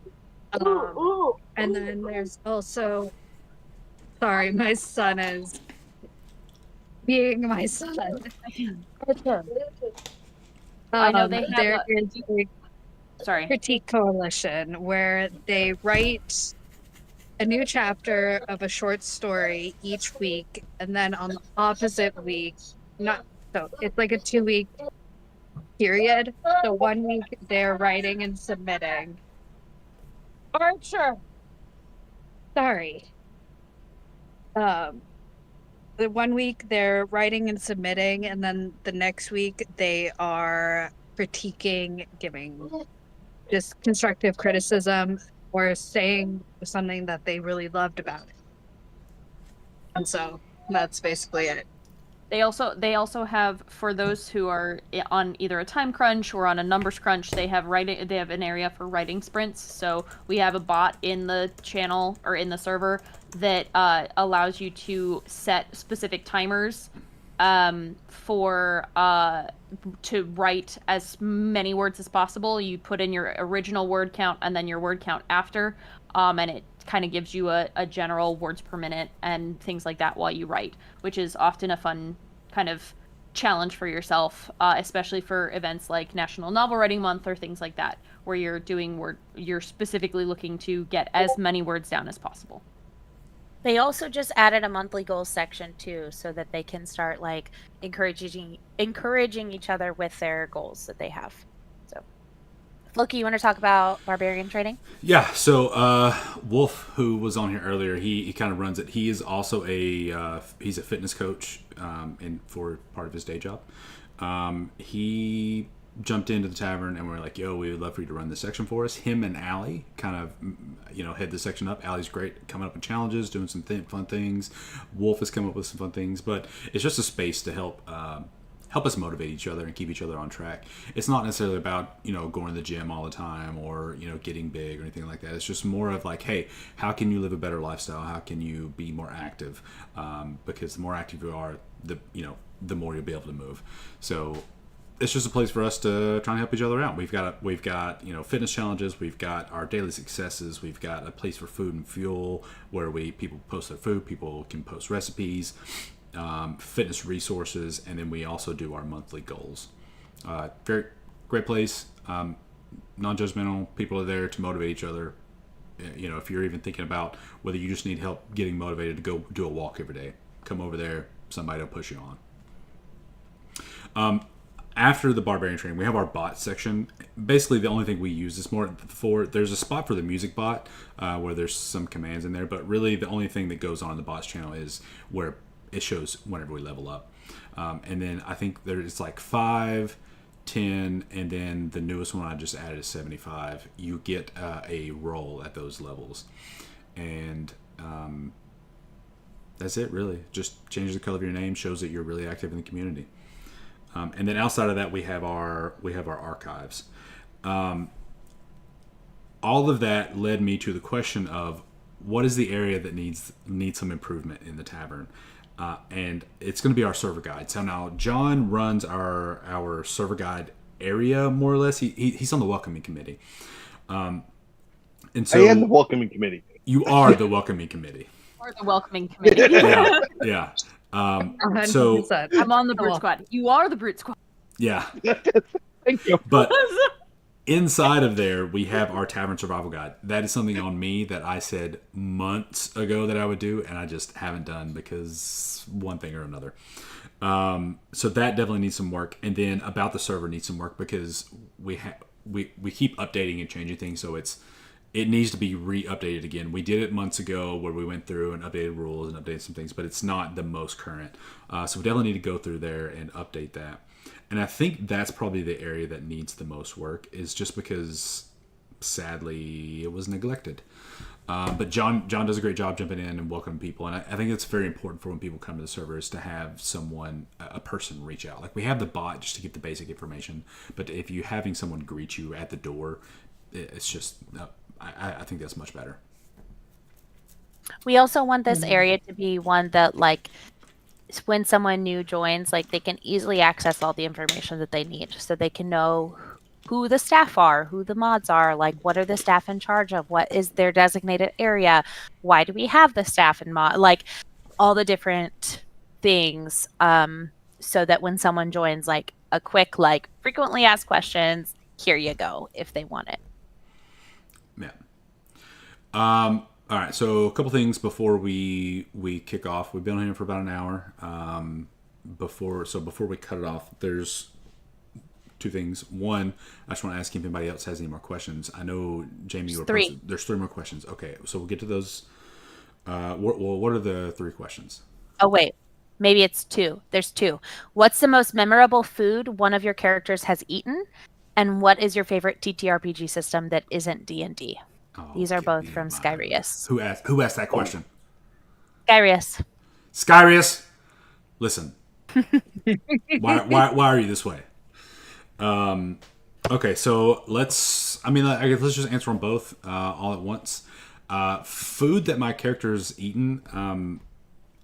then there's also, sorry, my son is being my son. I know they have there is a sorry. critique coalition where they write a new chapter of a short story each week, and then on the opposite week, it's like a 2-week period. So 1 week they're writing and submitting. Archer. Sorry. The 1 week they're writing and submitting, and then the next week they are critiquing, giving just constructive criticism or saying something that they really loved about it. And so that's basically it. They also have, for those who are on either a time crunch or on a numbers crunch, they have an area for writing sprints. So we have a bot in the channel or in the server that allows you to set specific timers for to write as many words as possible. You put in your original word count and then your word count after, and it kind of gives you a general words per minute and things like that while you write, which is often a fun kind of challenge for yourself, especially for events like National Novel Writing Month or things like that, where you're specifically looking to get as many words down as possible. They also just added a monthly goals section too, so that they can start like encouraging each other with their goals that they have. So, Floki, you want to talk about barbarian training? Yeah. So Wolf, who was on here earlier, he kind of runs it. He is also he's a fitness coach, and for part of his day job. He jumped into the tavern and we're like, yo, we would love for you to run this section for us. Him and Allie kind of head the section up. Allie's great coming up with challenges, doing some fun things. Wolf has come up with some fun things, but it's just a space to help us motivate each other and keep each other on track. It's not necessarily about going to the gym all the time or getting big or anything like that. It's just more of like, hey, how can you live a better lifestyle? How can you be more active? Because the more active you are, the more you'll be able to move. So it's just a place for us to try and help each other out. We've got fitness challenges. We've got our daily successes. We've got a place for food and fuel where people post their food. People can post recipes, fitness resources, and then we also do our monthly goals. Very great place. Non-judgmental. People are there to motivate each other. If you're even thinking about whether you just need help getting motivated to go do a walk every day, come over there. Somebody will push you on. After the barbarian training, we have our bot section. Basically, the only thing we use is more for. There's a spot for the music bot where there's some commands in there, but really the only thing that goes on in the bots channel is where it shows whenever we level up. And then I think there's like 5, 10, and then the newest one I just added is 75. You get a role at those levels, and that's it really. Just change the color of your name, shows that you're really active in the community. And then outside of that, we have our archives. All of that led me to the question of what is the area that needs some improvement in the tavern, and it's going to be our server guide. So now John runs our server guide area more or less. He's on the welcoming committee, and so I am the welcoming committee. You are the welcoming committee. Or the welcoming committee. Yeah. So 100%. I'm on the brute squad. You are the brute squad. yeah. Thank you. But inside of there, we have our Tavern Survival Guide. That is something on me that I said months ago that I would do, and I just haven't done because one thing or another. So that definitely needs some work. And then about the server needs some work because we keep updating and changing things, so it needs to be re-updated again. We did it months ago where we went through and updated rules and updated some things, but it's not the most current. So we definitely need to go through there and update that. And I think that's probably the area that needs the most work, is just because, sadly, it was neglected. But John does a great job jumping in and welcoming people. And I think it's very important for when people come to the server is to have a person reach out. Like we have the bot just to get the basic information. But if you're having someone greet you at the door, it's just... I think that's much better. We also want this area to be one that, like, when someone new joins, like, they can easily access all the information that they need, so they can know who the staff are, who the mods are, like, what are the staff in charge of, what is their designated area, why do we have the staff and mod, like, all the different things, so that when someone joins, like, a quick, like, frequently asked questions, here you go, if they want it. Yeah. All right. So a couple things before we kick off. We've been on here for about an hour. Before we cut it off, there's two things. One, I just want to ask if anybody else has any more questions. I know Jamie, you were three. There's 3 more questions. Okay, so we'll get to those. What are the 3 questions? Oh wait, maybe it's 2. There's 2. What's the most memorable food one of your characters has eaten? And what is your favorite TTRPG system that isn't D&D? These are both from Skyrius. Who asked that question? Skyrius. Skyrius, listen. why are you this way? Okay, so I guess let's just answer them both all at once. Food that my character's eaten,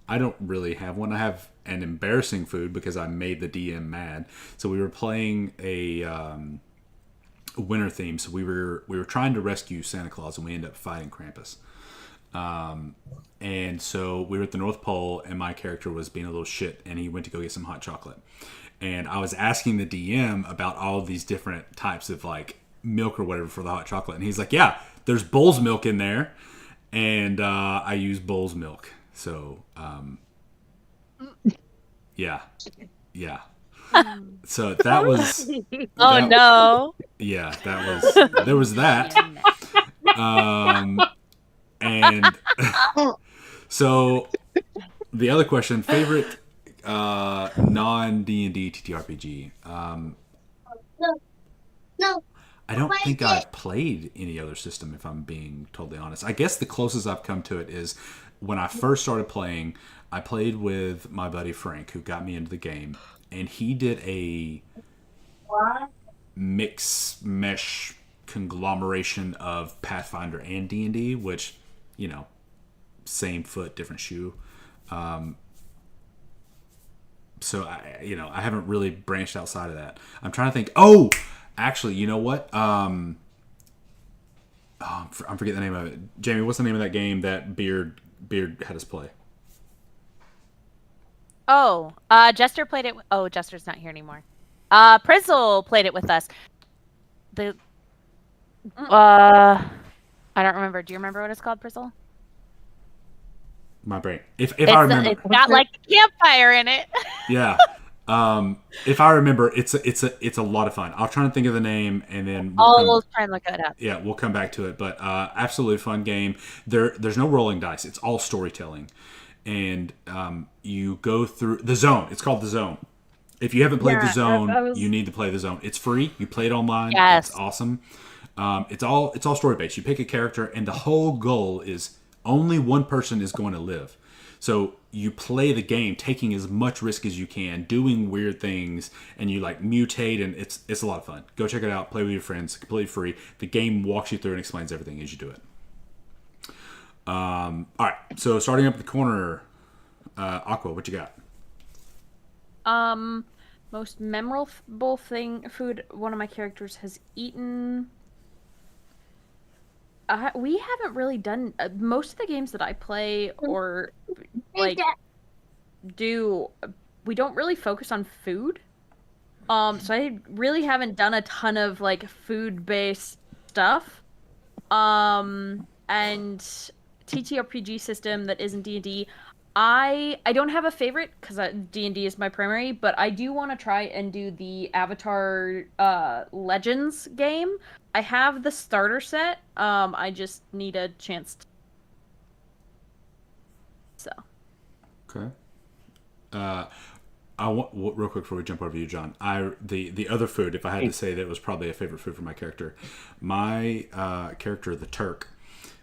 I don't really have one. I have an embarrassing food because I made the DM mad. So we were playing a winter theme. So we were trying to rescue Santa Claus, and we ended up fighting Krampus. And so we were at the North Pole, and my character was being a little shit, and he went to go get some hot chocolate. And I was asking the DM about all of these different types of like milk or whatever for the hot chocolate, and he's like, "Yeah, there's bull's milk in there." and I use bull's milk. So yeah. So that was Oh that- no. yeah, that was there was that. And so the other question, favorite non D&D TTRPG. I don't think I've played any other system, if I'm being totally honest. I guess the closest I've come to it is when I first started playing, I played with my buddy Frank, who got me into the game, and he did a mesh conglomeration of Pathfinder and D&D, which, you know, same foot, different shoe. So I haven't really branched outside of that. I'm trying to think. Oh, actually, you know what? I'm forgetting the name of it. Jamie, what's the name of that game that Beard had us play? Oh, Jester played it. Oh, Jester's not here anymore. Prizzle played it with us. I don't remember. Do you remember what it's called, Prizzle? My brain. If I remember, it's got like a campfire in it. Yeah. If I remember, it's a lot of fun. I'll try and think of the name, and then I'll try and look it up. Yeah, we'll come back to it. But absolutely fun game. There's no rolling dice. It's all storytelling, and you go through the zone. It's called the zone. If you haven't played the zone, you need to play the zone. It's free. You play it online. Yes. It's awesome. It's all story based. You pick a character, and the whole goal is only one person is going to live. So you play the game, taking as much risk as you can, doing weird things, and you like mutate, and it's a lot of fun. Go check it out. Play with your friends. Completely free. The game walks you through and explains everything as you do it. All right. So starting up the corner, Aqua, what you got? Most memorable food one of my characters has eaten. We haven't really done most of the games that I play or like do. We don't really focus on food. So I really haven't done a ton of like food-based stuff. And TTRPG system that isn't D&D. I don't have a favorite because D&D is my primary, but I do want to try and do the Avatar Legends game. I have the starter set. I just need a chance to... So. Okay. I want real quick before we jump over to you, John. The other food, if I had to say that it was probably a favorite food for my character, my character, the Turk,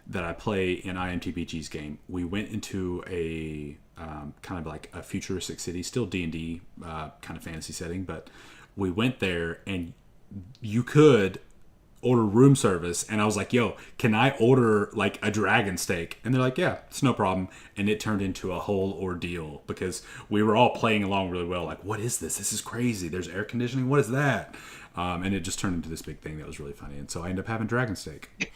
that I play in IMTBG's game, we went into a kind of like a futuristic city, still D&D kind of fantasy setting, but we went there and you could order room service, and I was like, yo, can I order like a dragon steak? And they're like, yeah, it's no problem. And it turned into a whole ordeal because we were all playing along really well, like, what is this? This is crazy. There's air conditioning. What is that? And it just turned into this big thing that was really funny. And so I ended up having dragon steak.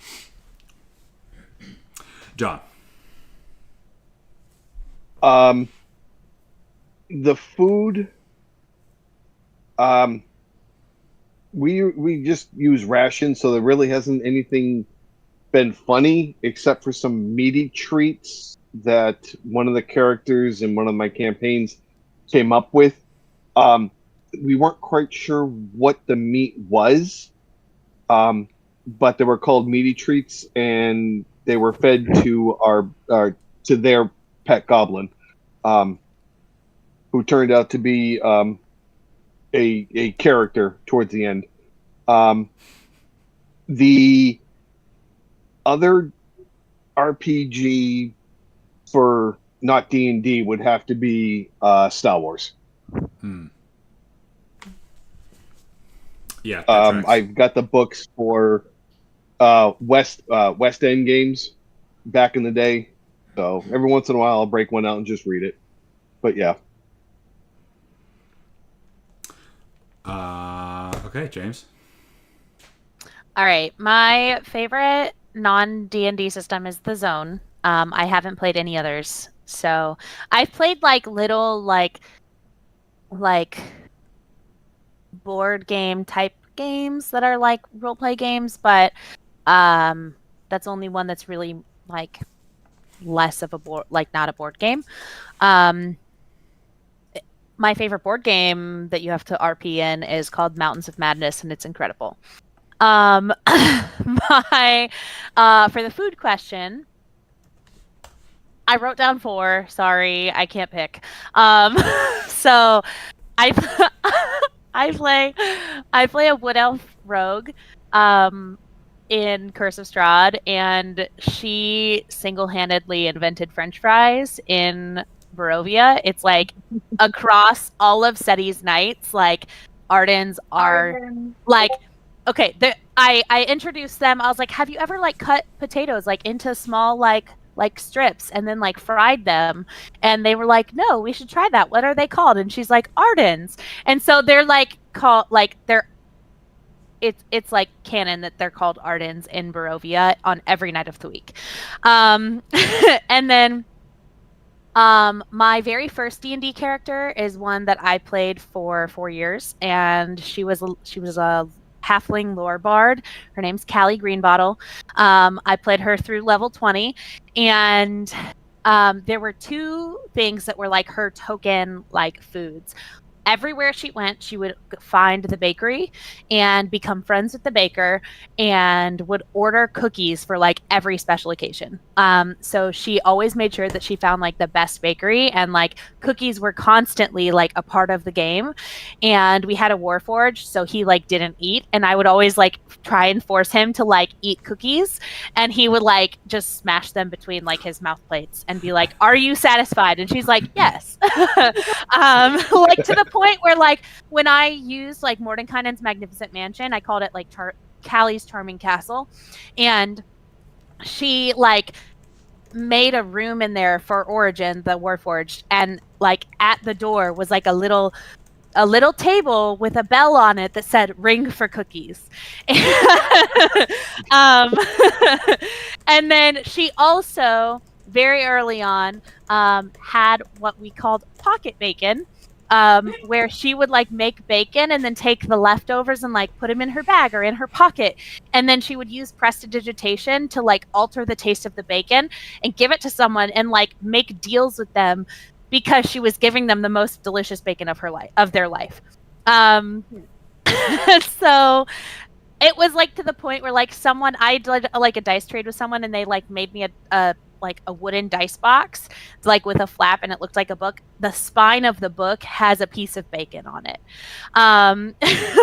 John. The food, we just use rations, so there really hasn't anything been funny except for some meaty treats that one of the characters in one of my campaigns came up with. We weren't quite sure what the meat was, but they were called meaty treats, and they were fed to to their pet goblin, who turned out to be a character towards the end. The other RPG for not D&D would have to be Star Wars. Yeah, I've got the books for West End games back in the day, so every once in a while I'll break one out and just read it. But yeah. Okay, James. All right, my favorite non-D&D system is the Zone. I haven't played any others, so I've played like little like board game type games that are like role play games, but that's only one that's really like less of a board, like not a board game. My favorite board game that you have to RP in is called Mountains of Madness, and it's incredible. My for the food question, I wrote down 4. Sorry, I can't pick. So I I play a wood elf rogue in Curse of Strahd, and she single-handedly invented French fries in Barovia. It's like across all of Seti's nights, like Ardens are like okay. I introduced them. I was like, have you ever like cut potatoes like into small like strips and then like fried them? And they were like, no, we should try that. What are they called? And she's like, Ardens. And so they're like called like they're it's like canon that they're called Ardens in Barovia on every night of the week. And then my very first D&D character is one that I played for 4 years, and she was a halfling lore bard. Her name's Callie Greenbottle. I played her through level 20, and there were 2 things that were like her token like foods. Everywhere she went, she would find the bakery and become friends with the baker and would order cookies for like every special occasion. So she always made sure that she found like the best bakery, and like cookies were constantly like a part of the game. And we had a warforge, so he like didn't eat, and I would always like try and force him to like eat cookies, and he would like just smash them between like his mouth plates and be like, "Are you satisfied?" And she's like, "Yes." Like to the point where like when I used like Mordenkainen's Magnificent Mansion, I called it like Callie's Charming Castle, and she like made a room in there for Origin, the Warforged, and like at the door was like a little table with a bell on it that said "Ring for cookies." And then she also very early on had what we called pocket bacon, where she would like make bacon and then take the leftovers and like put them in her bag or in her pocket, and then she would use prestidigitation to like alter the taste of the bacon and give it to someone and like make deals with them because she was giving them the most delicious bacon of their life. So it was like to the point where like I did like a dice trade with someone, and they like made me a wooden dice box, like with a flap, and it looked like a book. The spine of the book has a piece of bacon on it,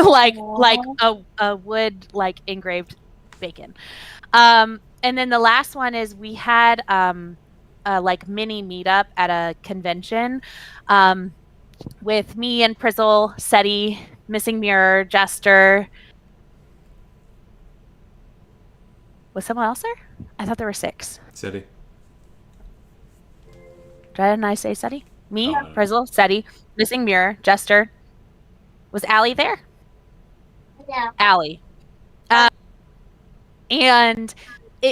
like a wood like engraved bacon. And then the last one is we had like mini meetup at a convention with me and Prizzle, Seti, Missing Mirror, Jester. Was someone else there? I thought there were 6. Seti. Didn't I say Seti? Me, Prizzle, Seti, Missing Mirror, Jester. Was Allie there? Yeah. Allie. And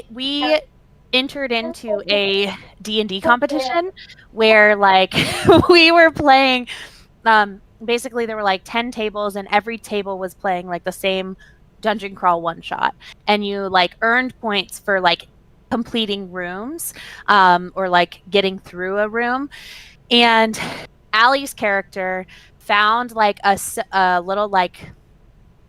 we entered into a D&D competition where like we were playing basically there were like 10 tables, and every table was playing like the same dungeon crawl one shot, and you like earned points for like completing rooms or like getting through a room. And Allie's character found like a little like,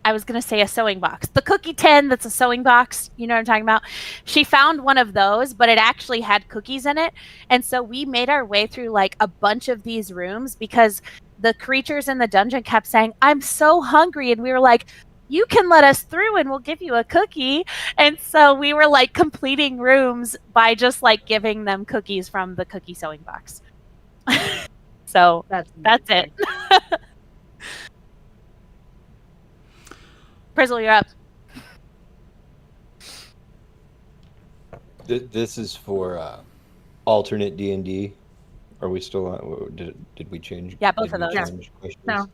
I was going to say a sewing box, the cookie tin that's a sewing box, you know what I'm talking about? She found one of those, but it actually had cookies in it. And so we made our way through like a bunch of these rooms because the creatures in the dungeon kept saying, "I'm so hungry." And we were like, "You can let us through and we'll give you a cookie." And so we were like completing rooms by just like giving them cookies from the cookie sewing box. So that's it. Prizzle, you're up. This is for alternate D&D. Are we still on? Did we change? Yeah, both of those. No.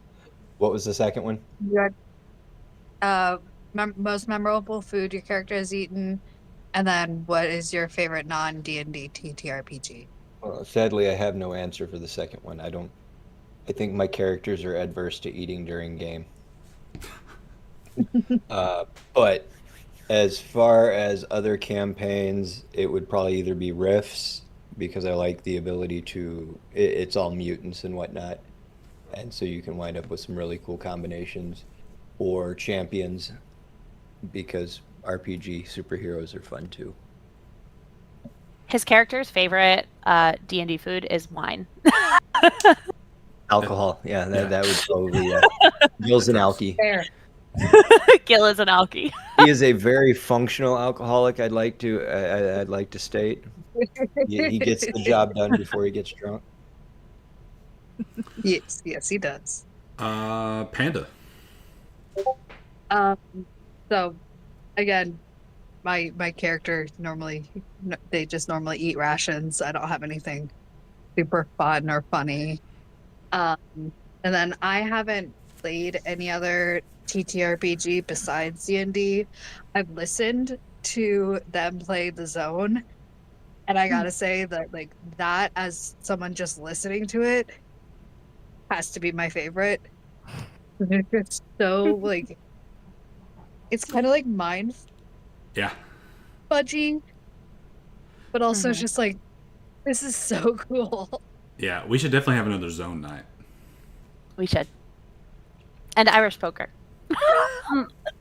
What was the second one? Good. Most memorable food your character has eaten, and then what is your favorite non-D&D TTRPG? Well, sadly, I have no answer for the second one. I think my characters are adverse to eating during game. But as far as other campaigns, it would probably either be Rifts because I like the ability to. It's all mutants and whatnot, and so you can wind up with some really cool combinations, or champions, because RPG superheroes are fun too. His character's favorite D&D food is wine. Alcohol, yeah, that, Yeah. that would probably Gil's an alky. Fair. Gil is an alky. He is a very functional alcoholic. I'd like to state he gets the job done before he gets drunk. Yes, he does. Panda. So, again, my character they just normally eat rations. I don't have anything super fun or funny. And then I haven't played any other TTRPG besides D&D. I've listened to them play The Zone, and I gotta say that like that, as someone just listening to it, has to be my favorite. It's just so like it's kind of like mind Yeah. fudgy, but also just like this is so cool. Yeah, we should definitely have another zone night. We should. And Irish poker.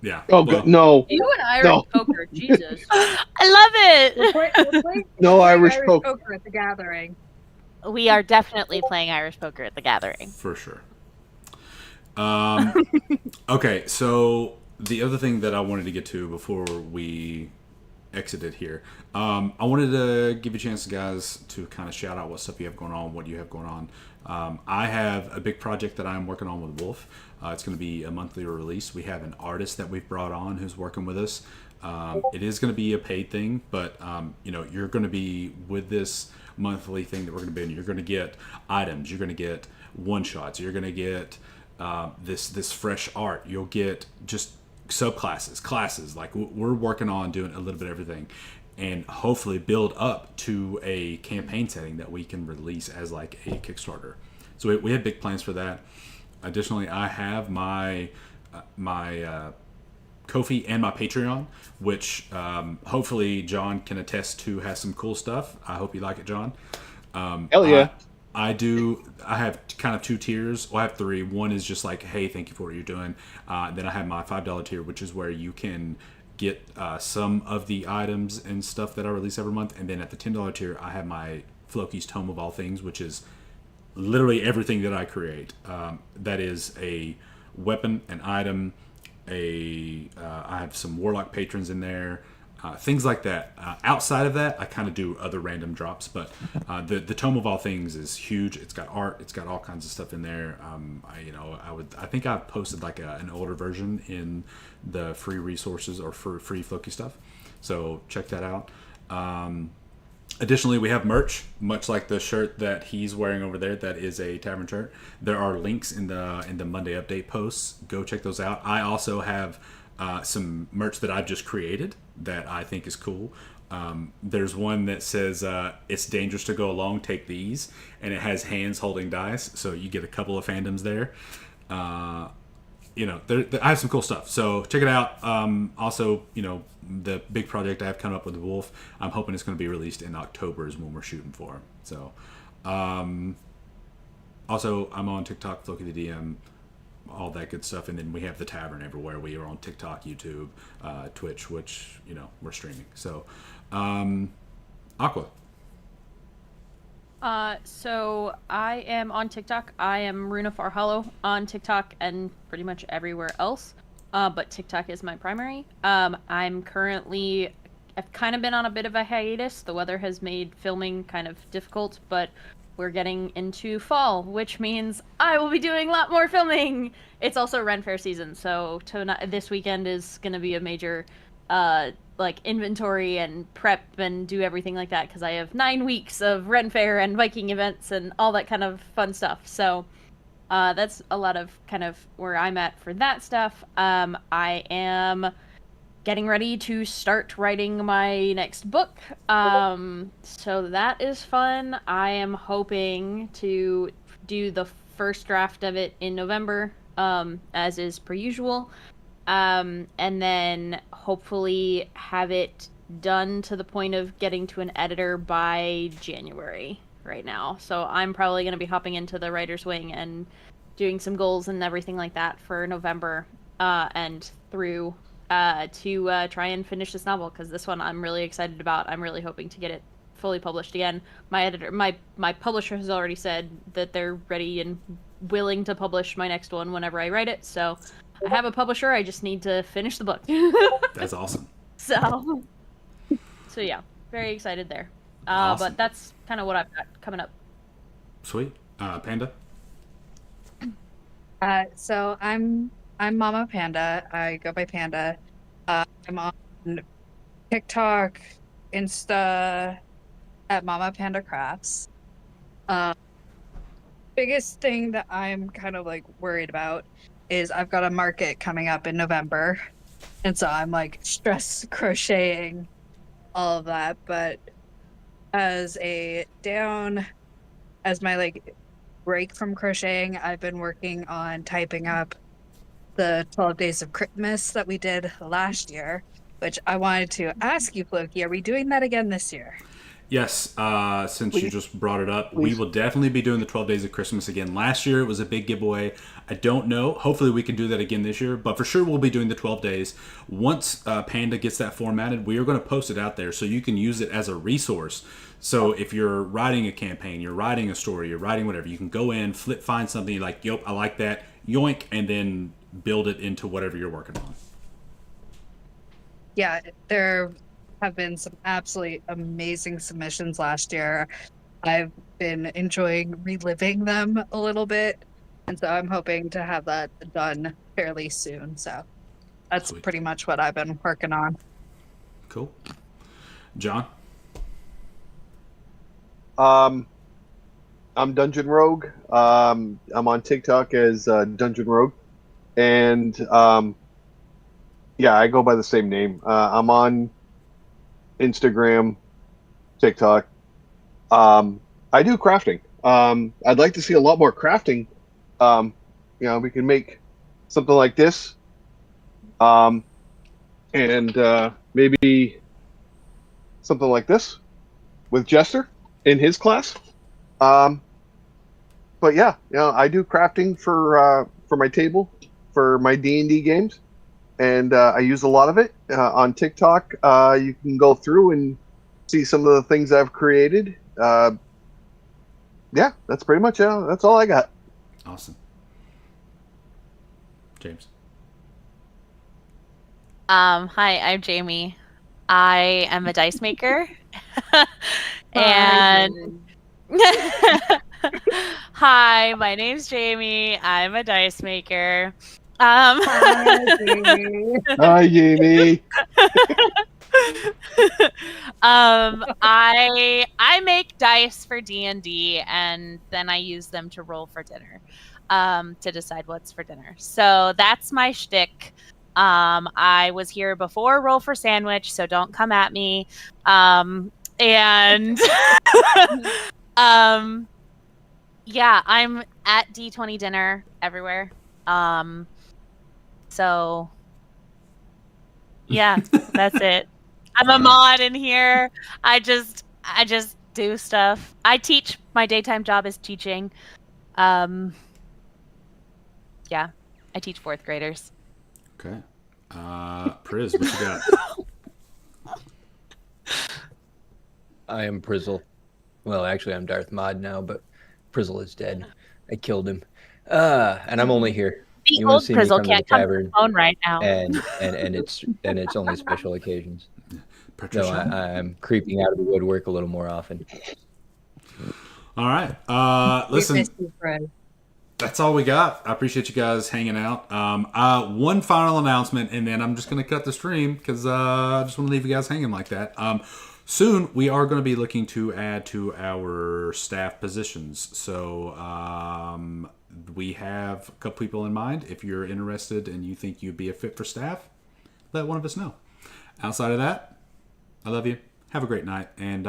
Yeah. Oh, well, no. You and Irish No. poker, Jesus. I love We're it. playing No Irish poker. poker at the gathering. We are definitely playing Irish poker at the gathering. For sure. Okay, so the other thing that I wanted to get to before we exited here, I wanted to give you a chance, guys, to kind of shout out what stuff you have going on, what you have going on. I have a big project that I'm working on with Wolf. It's going to be a monthly release. We have an artist that we've brought on who's working with us. It is going to be a paid thing, but you're going to be with this monthly thing that we're going to be in. You're going to get items. You're going to get one shots. You're going to get this fresh art. You'll get just subclasses, classes. Like we're working on doing a little bit of everything, and hopefully build up to a campaign setting that we can release as like a Kickstarter. So we have big plans for that. Additionally, I have my Ko-fi and my Patreon, which hopefully John can attest to, has some cool stuff. I hope you like it, John. Hell yeah. I have kind of two tiers. Well, I have three. One is just like, hey, thank you for what you're doing. Then I have my $5 tier, which is where you can get some of the items and stuff that I release every month. And then at the $10 tier, I have my Floki's Tome of All Things, which is literally everything that I create. That is a weapon, an item, I have some Warlock patrons in there. Things like that. Outside of that, I kind of do other random drops, but the Tome of All Things is huge. It's got art. It's got all kinds of stuff in there. I think I've posted like an older version in the free resources or for free Floki stuff. So check that out. Additionally, we have merch, much like the shirt that he's wearing over there. That is a Tavern shirt. There are links in the Monday update posts. Go check those out. I also have some merch that I've just created that I think is cool. There's one that says it's dangerous to go alone, take these, and it has hands holding dice, so you get a couple of fandoms there. I have some cool stuff, so check it out. Also, the big project I have coming up with the Wolf, I'm hoping it's going to be released in October is when we're shooting for. So also I'm on TikTok, Floki the DM, all that good stuff, and then we have the Tavern everywhere. We are on TikTok, YouTube, Twitch, which we're streaming. So Aqua. So I am on TikTok. I am Runa Farhollow on TikTok and pretty much everywhere else. But TikTok is my primary. I've kind of been on a bit of a hiatus. The weather has made filming kind of difficult, but we're getting into fall, which means I will be doing a lot more filming. It's also Ren Fair season, so this weekend is going to be a major inventory and prep and do everything like that, because I have 9 weeks of Ren Fair and Viking events and all that kind of fun stuff. So that's a lot of kind of where I'm at for that stuff. I am getting ready to start writing my next book. So that is fun. I am hoping to do the first draft of it in November, as is per usual. And then hopefully have it done to the point of getting to an editor by January right now. So I'm probably going to be hopping into the writer's wing and doing some goals and everything like that for November and through to try and finish this novel, because this one I'm really excited about. I'm really hoping to get it fully published again. My publisher has already said that they're ready and willing to publish my next one whenever I write it. So I have a publisher. I just need to finish the book. That's awesome. So yeah, very excited there. Awesome. But that's kind of what I've got coming up. Sweet. Panda? So I'm Mama Panda. I go by Panda. I'm on TikTok, Insta at Mama Panda Crafts. Biggest thing that I'm kind of like worried about is I've got a market coming up in November, and so I'm like stress crocheting all of that. But as my like break from crocheting, I've been working on typing up the 12 Days of Christmas that we did last year, which I wanted to ask you, Floki, are we doing that again this year? Yes, since you just brought it up, we will definitely be doing the 12 Days of Christmas again. Last year, it was a big giveaway. I don't know. Hopefully, we can do that again this year, but for sure, we'll be doing the 12 days. Once Panda gets that formatted, we are going to post it out there so you can use it as a resource. So if you're writing a campaign, you're writing a story, you're writing whatever, you can go in, find something you're like, yep, I like that, yoink, and then build it into whatever you're working on. Yeah, there have been some absolutely amazing submissions last year. I've been enjoying reliving them a little bit, and so I'm hoping to have that done fairly soon. So that's Sweet. pretty much what I've been working on. Cool. John? I'm Dungeon Rogue. I'm on TikTok as Dungeon Rogue, and yeah, I go by the same name. I'm on Instagram, TikTok. I do crafting. I'd like to see a lot more crafting. We can make something like this, and maybe something like this with Jester in his class. But yeah, I do crafting for my table, for my D&D games, and I use a lot of it on TikTok. You can go through and see some of the things I've created. Yeah, that's pretty much that's all I got. Awesome. James? Hi, I'm Jamie. I am a dice maker. And hi, my name's Jamie. I'm a dice maker. Hi, Jamie. Hi, Jamie. I make dice for D&D, and then I use them to roll for dinner, to decide what's for dinner. So that's my shtick. I was here before Roll for Sandwich, so don't come at me. And yeah, I'm at D20 dinner everywhere. So yeah, that's it. I'm a mod in here. I just do stuff. I teach. My daytime job is teaching. Yeah, I teach 4th graders. Okay. Priz, what you got? I am Prizzle. Well, actually, I'm Darth Mod now, but Prizzle is dead. I killed him. And I'm only here. The You wanna old see me Prizzle come to the can't come to tavern, the phone right now. and it's only special occasions. No, Patricia? I'm creeping out of the woodwork a little more often. All right. We Listen, miss you, Fred. that's all we got. I appreciate you guys hanging out. One final announcement, and then I'm just going to cut the stream because I just want to leave you guys hanging like that. Soon, we are going to be looking to add to our staff positions. So we have a couple people in mind. If you're interested and you think you'd be a fit for staff, let one of us know. Outside of that, I love you. Have a great night, and